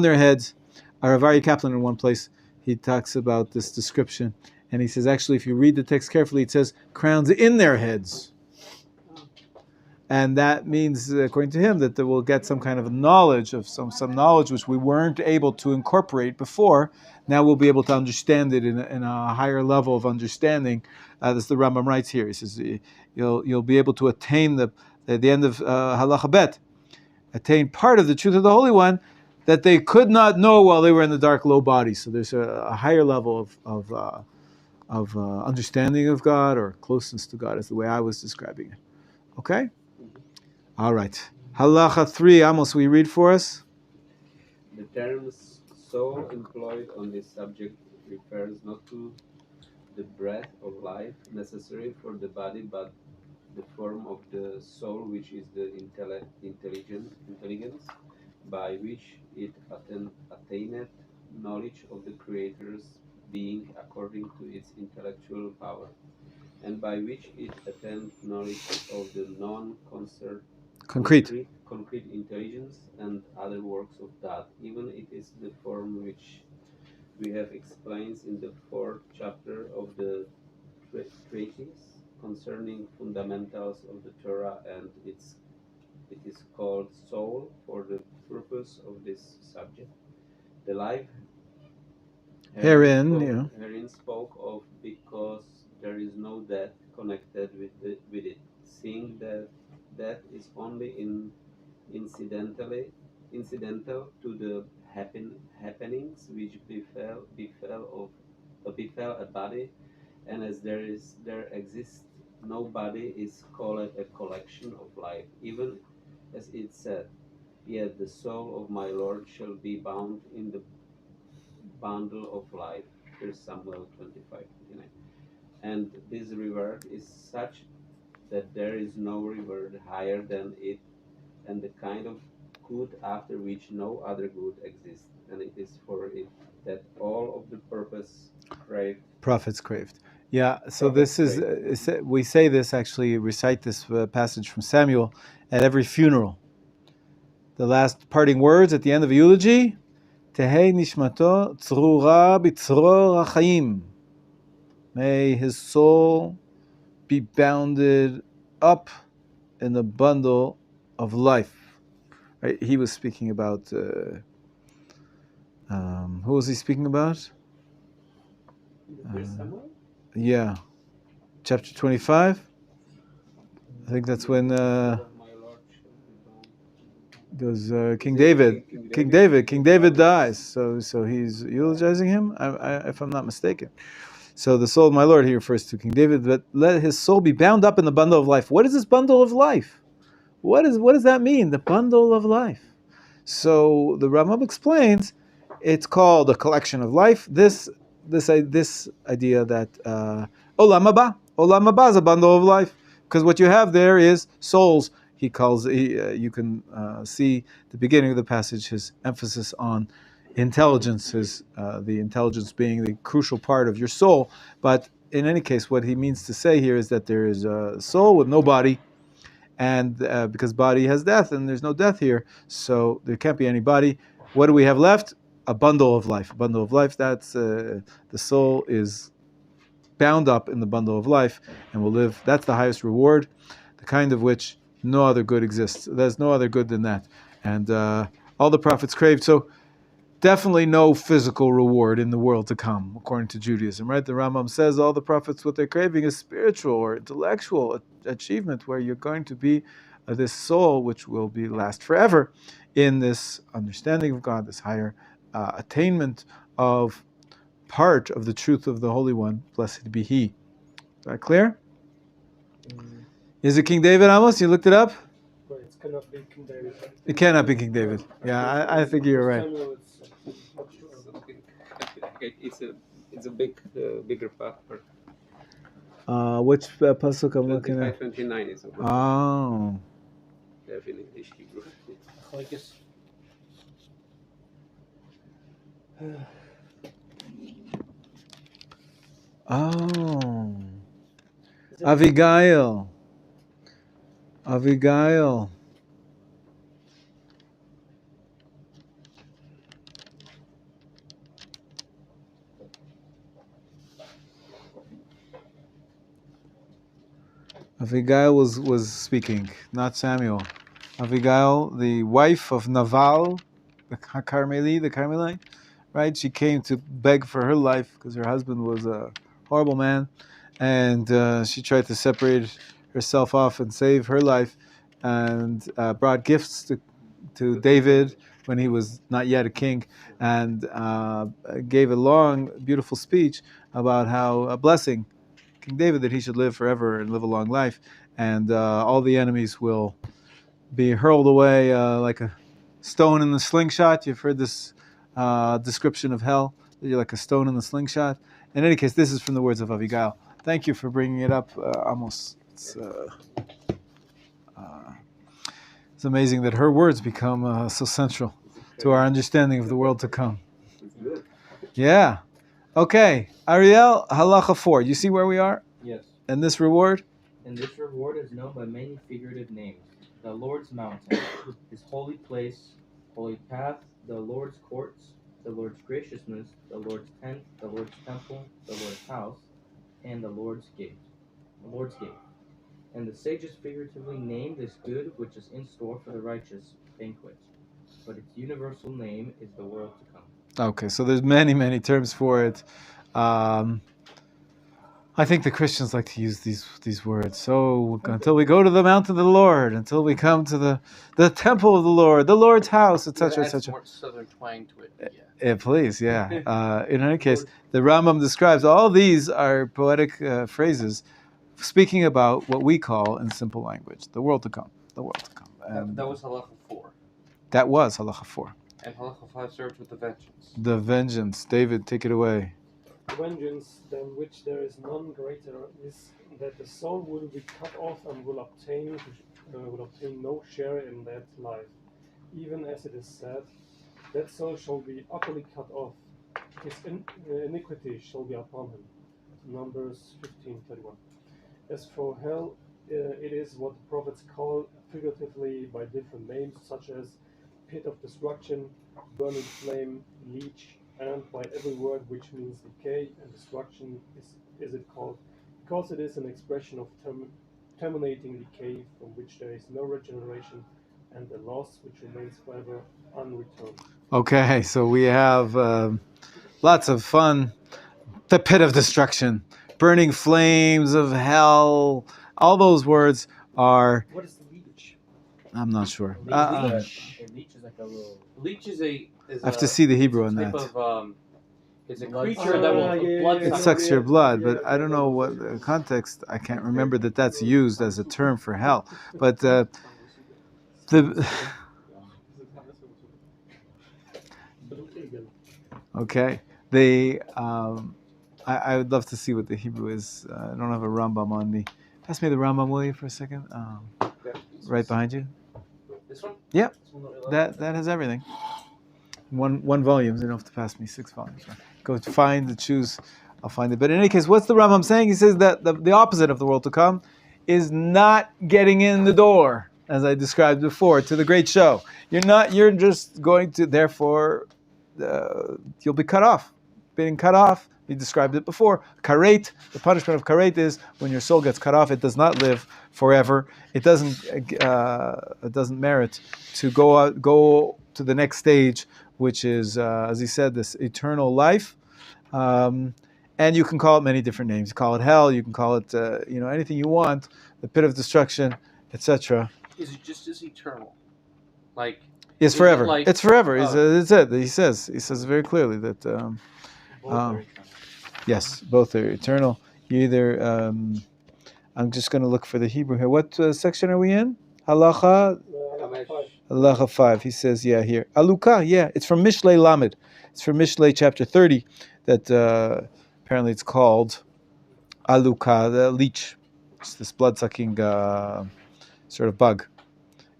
Speaker 1: their heads. Rav Ari Kaplan, in one place, he talks about this description, and he says, actually, if you read the text carefully, it says crowns in their heads. And that means, according to him, that we'll get some kind of knowledge, of some knowledge which we weren't able to incorporate before. Now we'll be able to understand it in a higher level of understanding. This the Rambam writes here. He says you'll be able to attain at the end of Halacha Bet, attain part of the truth of the Holy One that they could not know while they were in the dark, low body. So there's a higher level of understanding of God, or closeness to God, is the way I was describing it. Okay. All right. Halacha 3, Amos, will you read for us?
Speaker 6: the terms soul employed on this subject refers not to the breath of life necessary for the body, but the form of the soul, which is the intelligence by which it attaineth knowledge of the Creator's being according to its intellectual power, and by which it attained knowledge of the concrete intelligence and other works of that. Even it is the form which we have explained in the 4th chapter of the treatise concerning fundamentals of the Torah, and it is called soul for the purpose of this subject. The life herein spoke of, because there is no death connected with it, seeing that death is only incidental to the happenings which befell a body, and as there exists no body, is called a collection of life, even as it said, yet the soul of my Lord shall be bound in the bundle of life. 1 Samuel 25:29. And this reward is such that there is no reward higher than it, and the kind of good after which no other good exists. And it is for it that all of the prophets craved.
Speaker 1: Yeah, so this is, we say this, actually recite this passage from Samuel at every funeral. The last parting words at the end of a eulogy, Tehei nishmato tzrura b'tzror hachayim. May his soul be bounded up in the bundle of life. Right? He was speaking about. Who was he speaking about? Yeah, chapter 25. I think that's when there's King David. King David dies. So he's eulogizing him, if I'm not mistaken. So the soul of my Lord, he refers to King David, but let his soul be bound up in the bundle of life. What is this bundle of life? What does that mean? The bundle of life. So the Rambam explains, it's called a collection of life. This idea that Olam Haba is a bundle of life, because what you have there is souls. You can see the beginning of the passage, his emphasis on intelligence, the intelligence being the crucial part of your soul. But in any case, what he means to say here is that there is a soul with no body, and because body has death, and there's no death here, so there can't be any body. What do we have left? A bundle of life. A bundle of life. That's the soul is bound up in the bundle of life, and will live. That's the highest reward, the kind of which no other good exists. There's no other good than that, and all the prophets craved. So definitely no physical reward in the world to come, according to Judaism, right? The Rambam says all the prophets, what they're craving is spiritual or intellectual achievement, where you're going to be this soul which will be last forever in this understanding of God, this higher attainment of part of the truth of the Holy One. Blessed be He. Is that clear? Is it King David, Amos? You looked it up?
Speaker 3: But it cannot be King David.
Speaker 1: It cannot be King David. Yeah, I think you're right.
Speaker 6: It's a bigger part.
Speaker 1: Which pasuk I'm looking at?
Speaker 6: 29 is a
Speaker 1: Oh.
Speaker 6: definitely Hebrew.
Speaker 5: I guess.
Speaker 1: Oh. Abigail. Abigail was speaking, not Samuel. Abigail, the wife of Naval, the Carmelite, right? She came to beg for her life because her husband was a horrible man, and she tried to separate herself off and save her life, and brought gifts to David when he was not yet a king, and gave a long, beautiful speech about how a blessing King David, that he should live forever and live a long life, and all the enemies will be hurled away like a stone in the slingshot. You've heard this description of hell, that you're like a stone in the slingshot. In any case, this is from the words of Abigail. Thank you for bringing it up, Amos. It's amazing that her words become so central to our understanding of the world to come. Yeah. Okay, Ariel, halacha 4. You see where we are?
Speaker 7: Yes.
Speaker 1: And this reward?
Speaker 7: And this reward is known by many figurative names. The Lord's mountain, His holy place, holy path, the Lord's courts, the Lord's graciousness, the Lord's tent, the Lord's temple, the Lord's house, and the Lord's gate. The Lord's gate. And the sages figuratively named this good which is in store for the righteous banquet. But its universal name is the world to come.
Speaker 1: Okay, so there's many, many terms for it. I think the Christians like to use these words. So until we go to the mountain of the Lord, until we come to the temple of the Lord's house, etc., etc.
Speaker 5: More southern twang to it.
Speaker 1: Yeah, please, yeah. In any case, the Rambam describes all these are poetic phrases speaking about what we call in simple language the world to come. The world to come. And
Speaker 5: that was halacha 4.
Speaker 1: That was halacha 4.
Speaker 5: And halacha 5 starts with the vengeance.
Speaker 1: The vengeance. David, take it away.
Speaker 3: Vengeance, than which there is none greater, is that the soul will be cut off and will obtain no share in that life. Even as it is said, that soul shall be utterly cut off. His iniquity shall be upon him. Numbers 15:31. As for hell, it is what the prophets call figuratively by different names, such as pit of destruction, burning flame, leech, and by every word which means decay and destruction is it called, because it is an expression of terminating decay from which there is no regeneration, and the loss which remains forever unreturned.
Speaker 1: Okay, so we have lots of fun. The pit of destruction, burning flames of hell. All those words are.
Speaker 7: What is the leech?
Speaker 1: I'm not sure.
Speaker 7: A leech is like a little.
Speaker 5: Leech is a.
Speaker 1: I have to see the Hebrew on
Speaker 5: type
Speaker 1: that.
Speaker 5: of it's a
Speaker 7: Blood
Speaker 5: creature that will blood
Speaker 1: It sucks your blood, but I don't know what the context. I can't remember that that's used as a term for hell. But the okay, I would love to see what the Hebrew is. I don't have a Rambam on me. Pass me the Rambam, will you, for a second? Right behind you.
Speaker 5: This one?
Speaker 1: Yeah,
Speaker 5: This one
Speaker 1: that has everything. One volume. You don't have to pass me 6 volumes. Go to find, choose. I'll find it. But in any case, what's the Rambam saying? He says that the opposite of the world to come is not getting in the door, as I described before, to the great show. You're just going to, therefore, you'll be cut off. Being cut off, we described it before. Karet, the punishment of karet is when your soul gets cut off, it does not live forever. It doesn't merit to go to the next stage, which is, as he said, this eternal life. And you can call it many different names. You call it hell. You can call it, anything you want. The pit of destruction, etc.
Speaker 5: Is it just as eternal? Like
Speaker 1: It's
Speaker 5: is
Speaker 1: forever.
Speaker 5: it like-
Speaker 1: It's forever.
Speaker 5: Oh.
Speaker 1: It's it. He says very clearly that.
Speaker 7: Both are eternal.
Speaker 1: Yes, both are eternal. You either. I'm just going to look for the Hebrew here. What section are we in? Halacha. Halacha 5. He says, yeah, here. Aluka, yeah. It's from Mishlei Lamed. It's from Mishlei chapter 30. That apparently it's called Aluka, the leech. It's this blood-sucking sort of bug.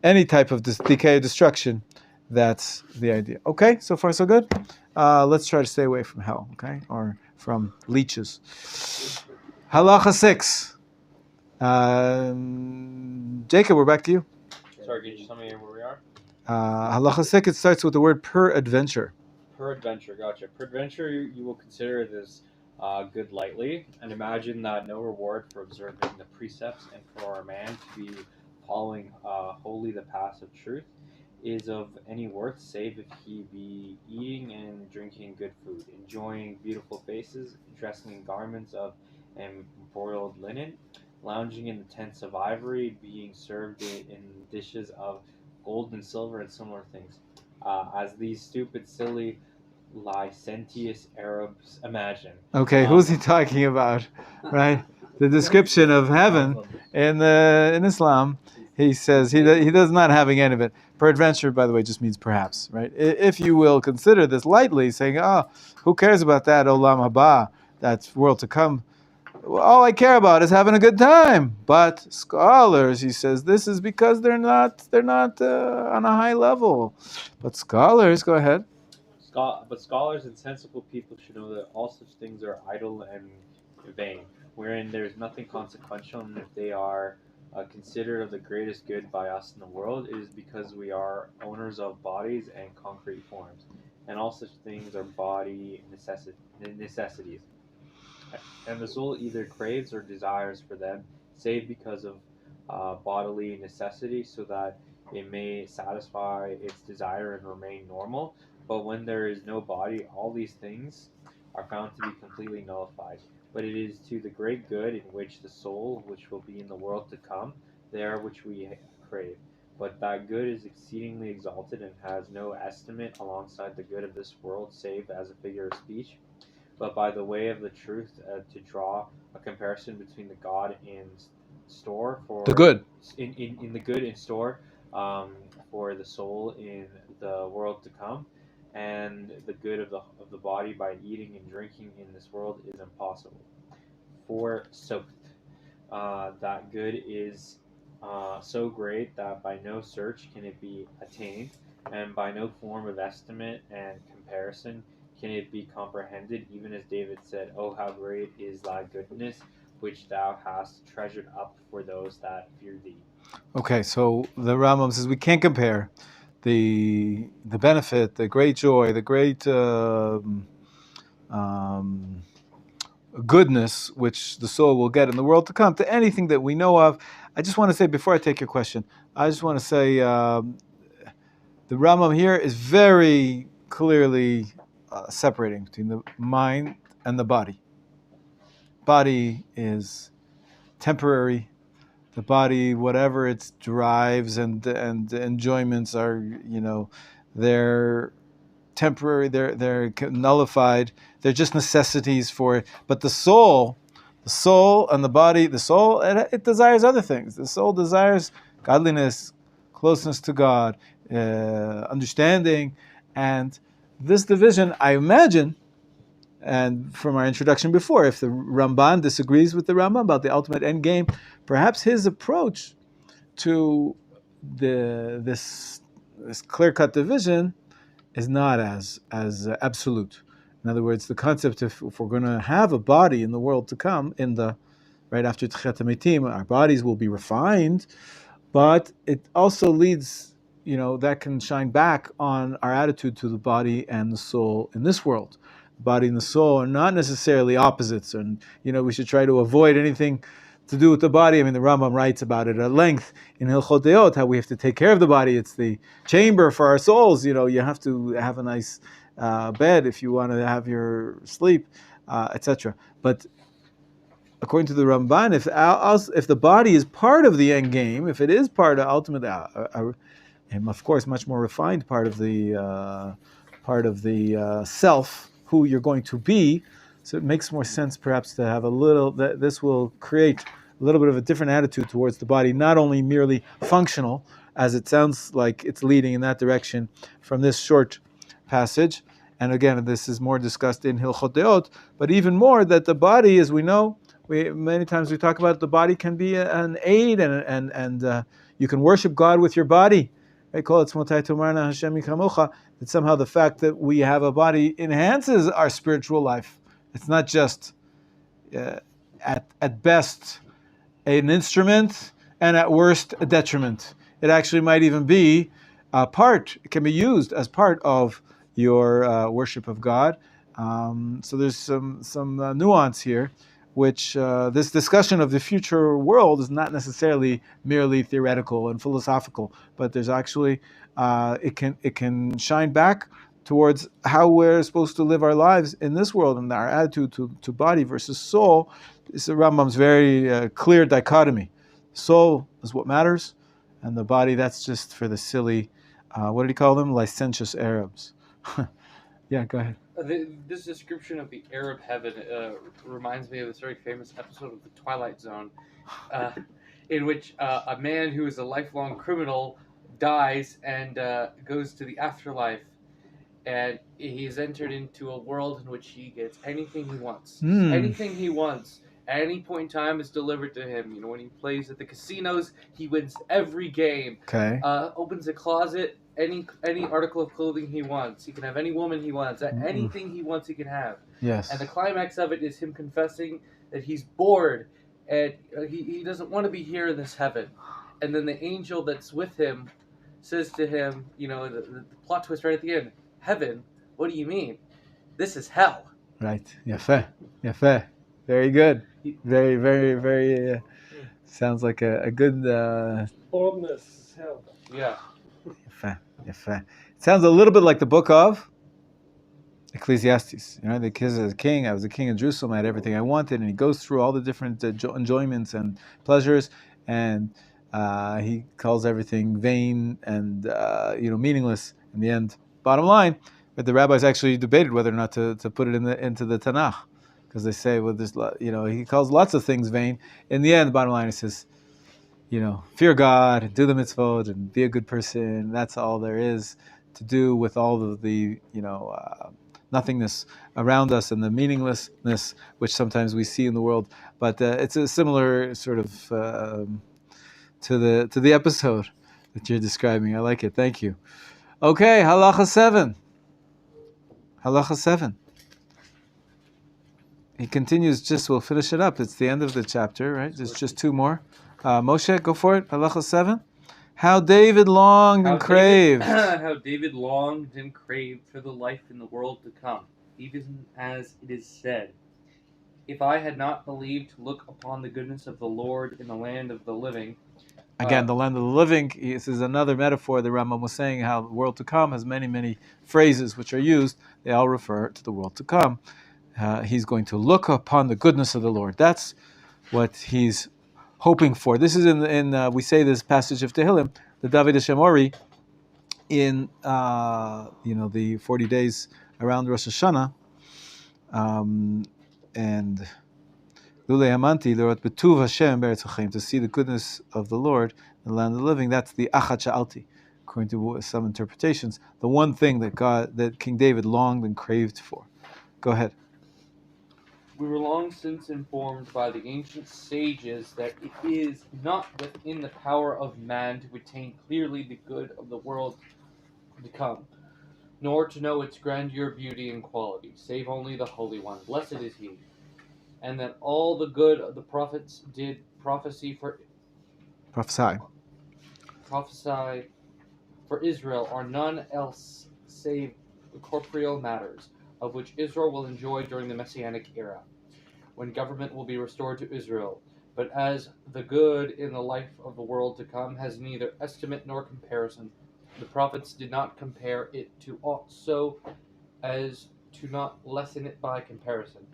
Speaker 1: Any type of decay or destruction, that's the idea. Okay, so far so good. Let's try to stay away from hell, okay? Or from leeches. Halacha 6. Jacob, we're back to you.
Speaker 2: Sorry, can you just tell me where we are?
Speaker 1: Halacha 6, it starts with the word peradventure.
Speaker 2: Peradventure, gotcha. Peradventure, you will consider this good lightly, and imagine that no reward for observing the precepts and for a man to be following wholly the paths of truth is of any worth, save if he be eating and drinking good food, enjoying beautiful faces, dressing in garments of embroidered linen, lounging in the tents of ivory, being served in dishes of gold and silver and similar things. As these stupid, silly, licentious Arabs imagine.
Speaker 1: Okay, who's he talking about? Right? The description of heaven in Islam, he says he does not having any of it. Peradventure, by the way, just means perhaps, right? If you will consider this lightly, saying, who cares about that olam haba, that world to come? All I care about is having a good time. But scholars, he says, this is because they're not on a high level. But scholars, go ahead.
Speaker 2: But scholars and sensible people should know that all such things are idle and vain, wherein there is nothing consequential, and if they are considered of the greatest good by us in the world, it is because we are owners of bodies and concrete forms, and all such things are body necessities. And the soul either craves or desires for them, save because of bodily necessity, so that it may satisfy its desire and remain normal. But when there is no body, all these things are found to be completely nullified. But it is to the great good in which the soul, which will be in the world to come, there which we crave. But that good is exceedingly exalted and has no estimate alongside the good of this world, save as a figure of speech. But by the way of the truth, to draw a comparison between the God in store for
Speaker 1: The good.
Speaker 2: in the good in store for the soul in the world to come, and the good of the body by eating and drinking in this world is impossible. For so that good is so great that by no search can it be attained, and by no form of estimate and comparison can it be comprehended, even as David said, "Oh, how great is thy goodness, which thou hast treasured up for those that fear thee."
Speaker 1: Okay, so the Rambam says we can't compare the benefit, the great joy, the great goodness which the soul will get in the world to come, to anything that we know of. I just want to say, before I take your question, I just want to say the Rambam here is very clearly separating between the mind and the body. Body is temporary. The body, whatever its drives and enjoyments are, they're temporary. They're nullified. They're just necessities for it. But the soul and the body, it desires other things. The soul desires godliness, closeness to God, understanding, and this division, I imagine. And from our introduction before, if the Ramban disagrees with the Rambam about the ultimate end game, perhaps his approach to this clear-cut division is not as absolute. In other words, the concept if we're going to have a body in the world to come, right after Tchiat HaMetim, our bodies will be refined, but it also leads, that can shine back on our attitude to the body and the soul in this world. The body and the soul are not necessarily opposites, and we should try to avoid anything to do with the body. I mean, the Rambam writes about it at length in Hilchot Deot, how we have to take care of the body. It's the chamber for our souls. You have to have a nice bed if you want to have your sleep, etc. But according to the Ramban, if the body is part of the end game, if it is part of ultimate, and of course much more refined part of the self, who you're going to be, so it makes more sense perhaps to have this will create a little bit of a different attitude towards the body, not only merely functional, as it sounds like it's leading in that direction from this short passage. And again, this is more discussed in Hilchot Deot, but even more that the body, as we know, many times we talk about the body can be an aid, and you can worship God with your body. They call it that somehow the fact that we have a body enhances our spiritual life. It's not just at best an instrument, and at worst a detriment. It actually might even be it can be used as part of your worship of God. So there's some nuance here, which this discussion of the future world is not necessarily merely theoretical and philosophical, but there's actually it can shine back towards how we're supposed to live our lives in this world, and our attitude to body versus soul. It's the Rambam's very clear dichotomy. Soul is what matters, and the body, that's just for the silly, what did he call them? Licentious Arabs. Yeah, go ahead.
Speaker 5: This description of the Arab heaven reminds me of this very famous episode of The Twilight Zone, in which a man who is a lifelong criminal dies and goes to the afterlife, and he's entered into a world in which he gets anything he wants. Anything he wants. At any point in time is delivered to him. When he plays at the casinos, he wins every game.
Speaker 1: Okay.
Speaker 5: Opens a closet, any article of clothing he wants. He can have any woman he wants. Anything he wants, he can have.
Speaker 1: Yes.
Speaker 5: And the climax of it is him confessing that he's bored and he doesn't want to be here in this heaven. And then the angel that's with him says to him, the plot twist right at the end, heaven? What do you mean? This is hell.
Speaker 1: Right. Yafeh. Very good. Very, very, very. Sounds like a good.
Speaker 3: Boldness, hell.
Speaker 5: Yeah.
Speaker 1: Yafeh. It sounds a little bit like the book of Ecclesiastes. The kid is a king. I was a king in Jerusalem. I had everything I wanted, and he goes through all the different enjoyments and pleasures, and he calls everything vain and meaningless in the end. Bottom line, but the rabbis actually debated whether or not to put it into the Tanakh, because they say, well, there's he calls lots of things vain. In the end, the bottom line, he says, fear God, do the mitzvot, and be a good person. That's all there is to do with all of the nothingness around us and the meaninglessness which sometimes we see in the world. But it's a similar sort of to the episode that you're describing. I like it. Thank you. Okay, halacha 7. Halacha 7. He continues, we'll finish it up. It's the end of the chapter, right? There's just 2 more. Moshe, go for it. Halacha 7. How David longed and craved.
Speaker 5: How David longed and craved for the life in the world to come, even as it is said, "If I had not believed to look upon the goodness of the Lord in the land of the living."
Speaker 1: Again, the land of the living, this is another metaphor the Rambam was saying how the world to come has many, many phrases which are used. They all refer to the world to come. He's going to look upon the goodness of the Lord. That's what he's hoping for. This is in we say this passage of Tehillim, the David Shemori, in the 40 days around Rosh Hashanah, and Lule Hamanti Lorot Betuv Hashem Beretz Chaim, to see the goodness of the Lord in the land of the living. That's the Achat Sha'alti, according to some interpretations. The one thing that King David longed and craved for. Go ahead.
Speaker 5: We were long since informed by the ancient sages that it is not within the power of man to attain clearly the good of the world to come, nor to know its grandeur, beauty, and quality, save only the Holy One, blessed is He, and that all the good of the prophets did prophesy for Israel are none else save the corporeal matters, of which Israel will enjoy during the Messianic Era, when government will be restored to Israel. But as the good in the life of the world to come has neither estimate nor comparison, the prophets did not compare it to aught so as to not lessen it by comparison.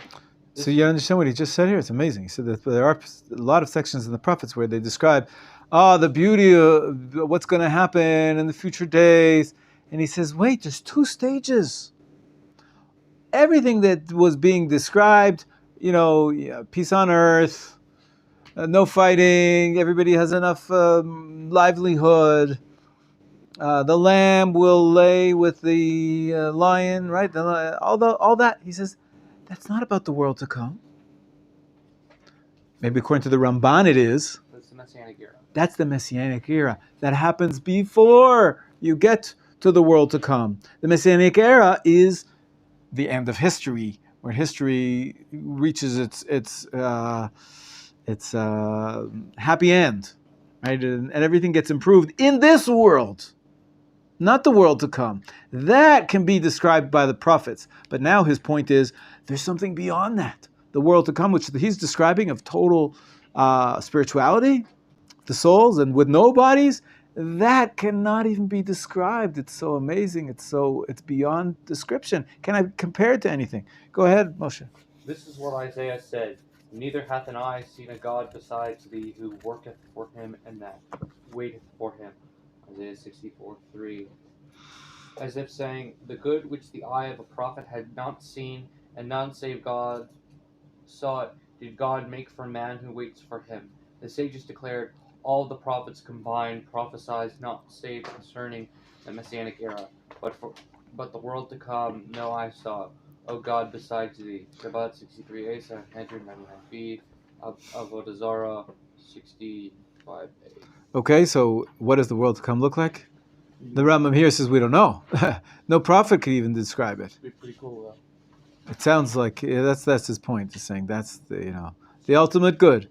Speaker 1: So you understand what he just said here? It's amazing. He said that there are a lot of sections in the prophets where they describe the beauty of what's going to happen in the future days. And he says, wait, there's two stages. Everything that was being described, peace on earth, no fighting, everybody has enough livelihood. The lamb will lay with the lion, right? All that, he says, that's not about the world to come. Maybe according to the Ramban it is.
Speaker 5: That's the Messianic Era.
Speaker 1: That's the Messianic Era. That happens before you get to the world to come. The Messianic Era is the end of history, where history reaches its happy end, right? And everything gets improved in this world, not the world to come. That can be described by the prophets. But now his point is, there's something beyond that. The world to come, which he's describing of total spirituality, the souls, and with no bodies, that cannot even be described. It's so amazing. It's beyond description. Can I compare it to anything? Go ahead, Moshe.
Speaker 5: This is what Isaiah said: "Neither hath an eye seen a God besides thee, who worketh for him and that waiteth for him." Isaiah 64:3. As if saying, the good which the eye of a prophet had not seen, and none save God saw it, did God make for man who waits for him. The sages declared, all the prophets combined prophesied not save concerning the Messianic Era, but the world to come no eye saw, O God, besides thee. Shabbat 63a, 199b, Avodah Zarah 65a.
Speaker 1: Okay, so what does the world to come look like? The Rambam here says we don't know. No prophet could even describe it.
Speaker 5: It'd be pretty cool, though.
Speaker 1: It sounds like that's his point. He's saying that's the ultimate good,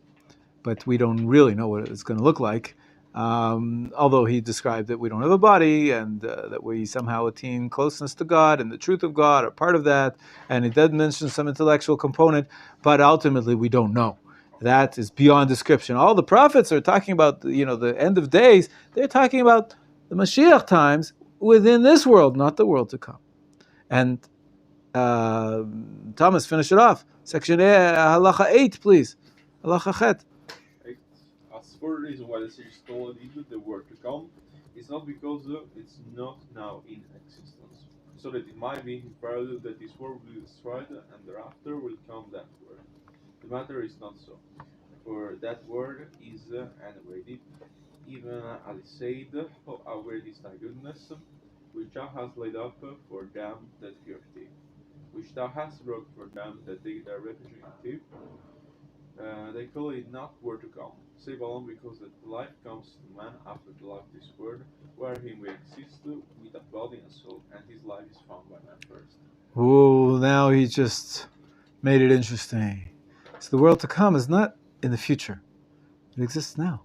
Speaker 1: but we don't really know what it's going to look like. Although he described that we don't have a body, and that we somehow attain closeness to God and the truth of God are part of that, and he did mention some intellectual component, but ultimately we don't know. That is beyond description. All the prophets are talking about the end of days. They're talking about the Mashiach times within this world, not the world to come. And Thomas, finish it off. Section Halacha 8, please. Halacha Chet.
Speaker 4: As for the reason why the sages call it even the word to come, it's not because it's not now in existence, so that it might be inferred that this word will be destroyed and thereafter will come that word. The matter is not so, for that word is already, even as it said, how great is thy goodness, which thou hast laid up for them that fear thee, which thou hast wrought for them that take their refuge in thee. They call it not word to come, save alone because that life comes to man after the life of this world, wherein we exist with a body and soul, and his life is found by man first.
Speaker 1: Oh, now he just made it interesting. So the world to come is not in the future. It exists now.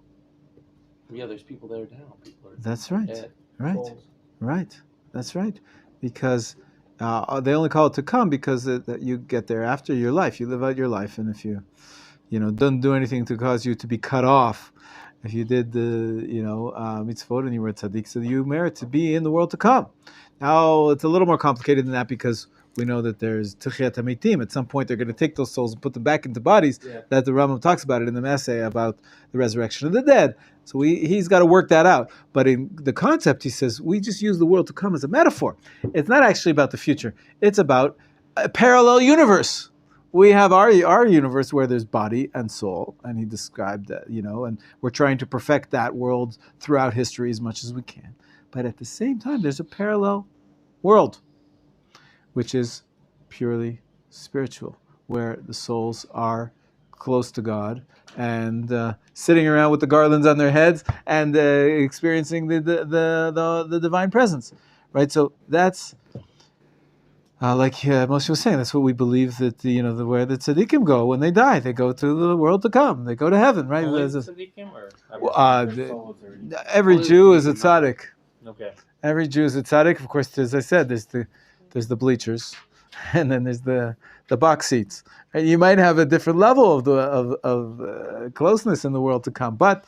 Speaker 5: Yeah, there's people there now. People are
Speaker 1: That's right.
Speaker 5: dead.
Speaker 1: Right.
Speaker 7: Souls.
Speaker 1: Right. That's right. Because they only call it to come because that you get there after your life. You live out your life, and if you don't do anything to cause you to be cut off, if you did the mitzvot and you were a tzaddik, so you merit to be in the world to come. Now it's a little more complicated than that because we know that there's Techiyat HaMeitim. At some point, they're going to take those souls and put them back into bodies.
Speaker 7: Yeah.
Speaker 1: That the Rambam talks about it in the essay about the resurrection of the dead. So he's got to work that out. But in the concept, he says, we just use the world to come as a metaphor. It's not actually about the future. It's about a parallel universe. We have our universe where there's body and soul, and he described that, and we're trying to perfect that world throughout history as much as we can. But at the same time, there's a parallel world, which is purely spiritual, where the souls are close to God and sitting around with the garlands on their heads and experiencing the divine presence, right? So that's like Moshe was saying. That's what we believe that where the tzaddikim go when they die. They go to the world to come. They go to heaven, right?
Speaker 2: Only
Speaker 1: There's a-
Speaker 2: tzaddikim or
Speaker 1: every
Speaker 5: Only
Speaker 1: Jew
Speaker 5: the
Speaker 1: is a
Speaker 5: tzaddikim,
Speaker 1: tzaddik.
Speaker 2: okay.
Speaker 1: Every Jew is a tzaddik. Of course, as I said, there's the bleachers, and then there's the box seats. And you might have a different level of closeness in the world to come, but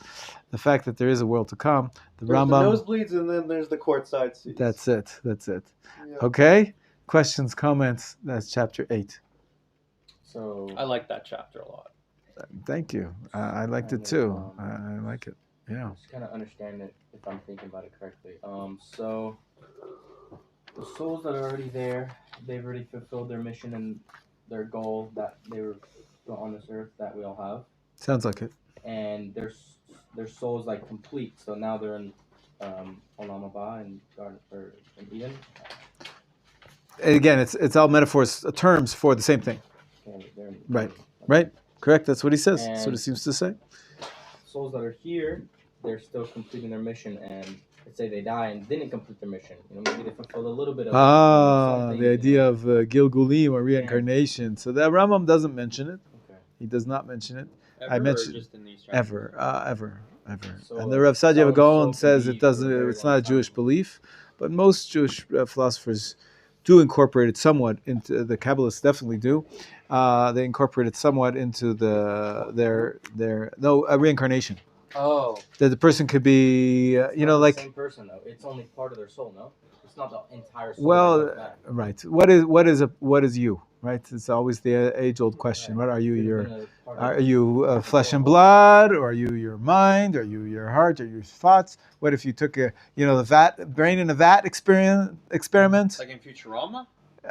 Speaker 1: the fact that there is a world to come, the
Speaker 8: There's
Speaker 1: Rambam.
Speaker 8: the nosebleeds, and then there's the courtside seats.
Speaker 1: That's it.
Speaker 8: Yeah.
Speaker 1: Okay. Questions, comments. That's chapter 8.
Speaker 7: So
Speaker 2: I like that chapter a lot.
Speaker 1: Thank you. I liked it too. I like it. Yeah.
Speaker 7: just kind of understand it if I'm thinking about it correctly. So the souls that are already there, they've already fulfilled their mission and their goal that they were on this earth that we all have,
Speaker 1: Sounds like it.
Speaker 7: and their souls like complete. So now they're in Olam Haba and Garden or in Eden.
Speaker 1: Again, it's all metaphors, terms for the same thing.
Speaker 7: Okay, they're in
Speaker 1: Right. Right. Correct. That's what he says. That's what it
Speaker 7: And-
Speaker 1: seems to say.
Speaker 7: souls that are here, they're still completing their mission, and let's say they die and didn't complete their mission. Maybe they fulfilled a little bit of something,
Speaker 1: The idea of Gilgulim or reincarnation. So that Rambam doesn't mention it.
Speaker 7: Okay.
Speaker 1: He does not mention it.
Speaker 2: Ever
Speaker 1: I
Speaker 2: or
Speaker 1: mentioned
Speaker 2: just in these chapters?
Speaker 1: ever.
Speaker 7: So
Speaker 1: And the Rav Sadia
Speaker 7: someone's
Speaker 1: Gaon
Speaker 7: soul
Speaker 1: says
Speaker 7: can
Speaker 1: it
Speaker 7: be
Speaker 1: doesn't.
Speaker 7: for a very
Speaker 1: It's not a
Speaker 7: long
Speaker 1: Jewish
Speaker 7: time.
Speaker 1: belief, but most Jewish philosophers do incorporate it somewhat into the Kabbalists. Definitely do. They incorporate it somewhat into their reincarnation.
Speaker 7: Oh,
Speaker 1: That the person could be
Speaker 7: it's not the same person though. It's only part of their soul, no? It's not the entire soul. that
Speaker 1: well,
Speaker 7: goes back.
Speaker 1: right. What is you? Right. It's always the age-old question. What are you?
Speaker 7: Could've been a part of
Speaker 1: Are
Speaker 7: it.
Speaker 1: you flesh and blood, or are you your mind, are you your heart, or your thoughts? What if you took the brain in a vat experiment?
Speaker 5: Like in Futurama?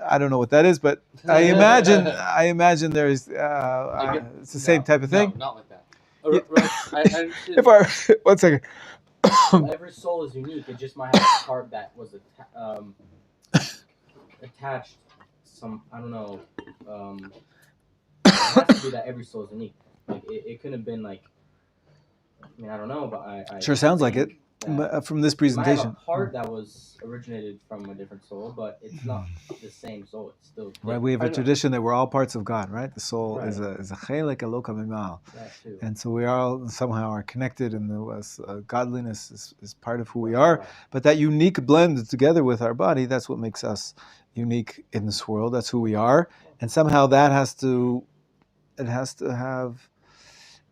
Speaker 1: I don't know what that is, but I imagine there's it's the same type of thing.
Speaker 5: No, not like that.
Speaker 1: Yeah.
Speaker 5: I
Speaker 1: If our 1 second,
Speaker 7: Every soul is unique. It just might have a part that was attached. I don't know. It has to be that every soul is unique. Like it couldn't have been like. I don't know, but I
Speaker 1: sure sounds like it
Speaker 7: that
Speaker 1: from this
Speaker 7: it might have
Speaker 1: presentation.
Speaker 7: a part that was originated from a different soul, but it's not the same soul. It's still
Speaker 1: Right, we have a tradition that we're all parts of God. Right, the soul
Speaker 7: Right.
Speaker 1: is a chelek eloka mimal.
Speaker 7: that too.
Speaker 1: And so we all somehow are connected, and godliness is part of who we are.
Speaker 7: Right.
Speaker 1: But that unique blend together with our body, that's what makes us unique in this world. That's who we are. And somehow that has to have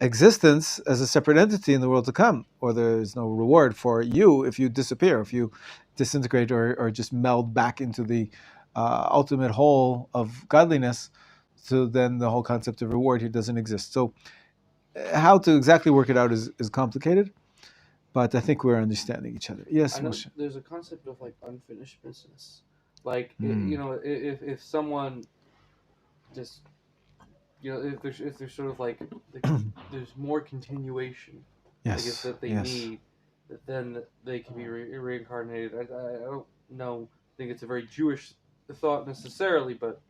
Speaker 1: existence as a separate entity in the world to come, or there's no reward for you if you disappear, if you disintegrate or just meld back into the ultimate whole of godliness. So then the whole concept of reward here doesn't exist. So how to exactly work it out is complicated, but I think we're understanding each other. Yes,
Speaker 5: I know
Speaker 1: Moshe.
Speaker 5: there's a concept of like unfinished business. Like
Speaker 1: Hmm.
Speaker 5: if someone just if there's sort of like there's more continuation.
Speaker 1: Yes.
Speaker 5: I guess that they
Speaker 1: yes.
Speaker 5: need, that then they can be reincarnated. I don't know. I think it's a very Jewish thought necessarily, but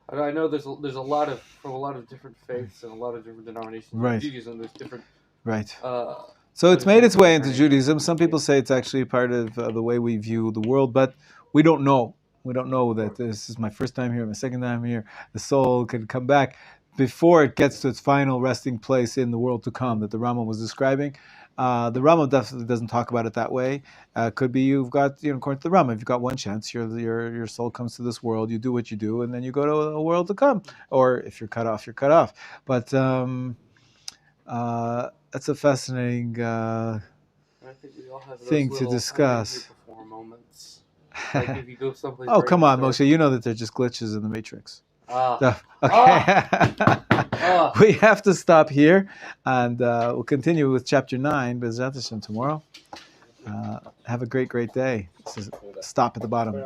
Speaker 5: I know there's a lot of from a lot of different faiths and a lot of different denominations.
Speaker 1: Right.
Speaker 5: In Judaism, there's different.
Speaker 1: Right.
Speaker 5: but
Speaker 1: So it's made its way into Judaism. Some people say it's actually part of the way we view the world, but we don't know. We don't know that this is my first time here, my second time here. The soul could come back. before it gets to its final resting place in the world to come that the Rambam was describing. The Rambam definitely doesn't talk about it that way. Could be you've got, according to the Rambam, you've got one chance. Your soul comes to this world. You do what you do, and then you go to a world to come. Or if you're cut off, you're cut off. But that's a fascinating
Speaker 5: I think we all have those
Speaker 1: thing to
Speaker 5: little
Speaker 1: discuss.
Speaker 5: before moments. Like if you go someplace.
Speaker 1: Oh,
Speaker 5: very
Speaker 1: come on,
Speaker 5: historic-
Speaker 1: Moshe. You know that they're just glitches in the Matrix.
Speaker 5: Ah.
Speaker 1: Okay. We have to stop here, and we'll continue with chapter 9, B'ezrat Hashem, tomorrow. Have a great day. This is stop at the bottom.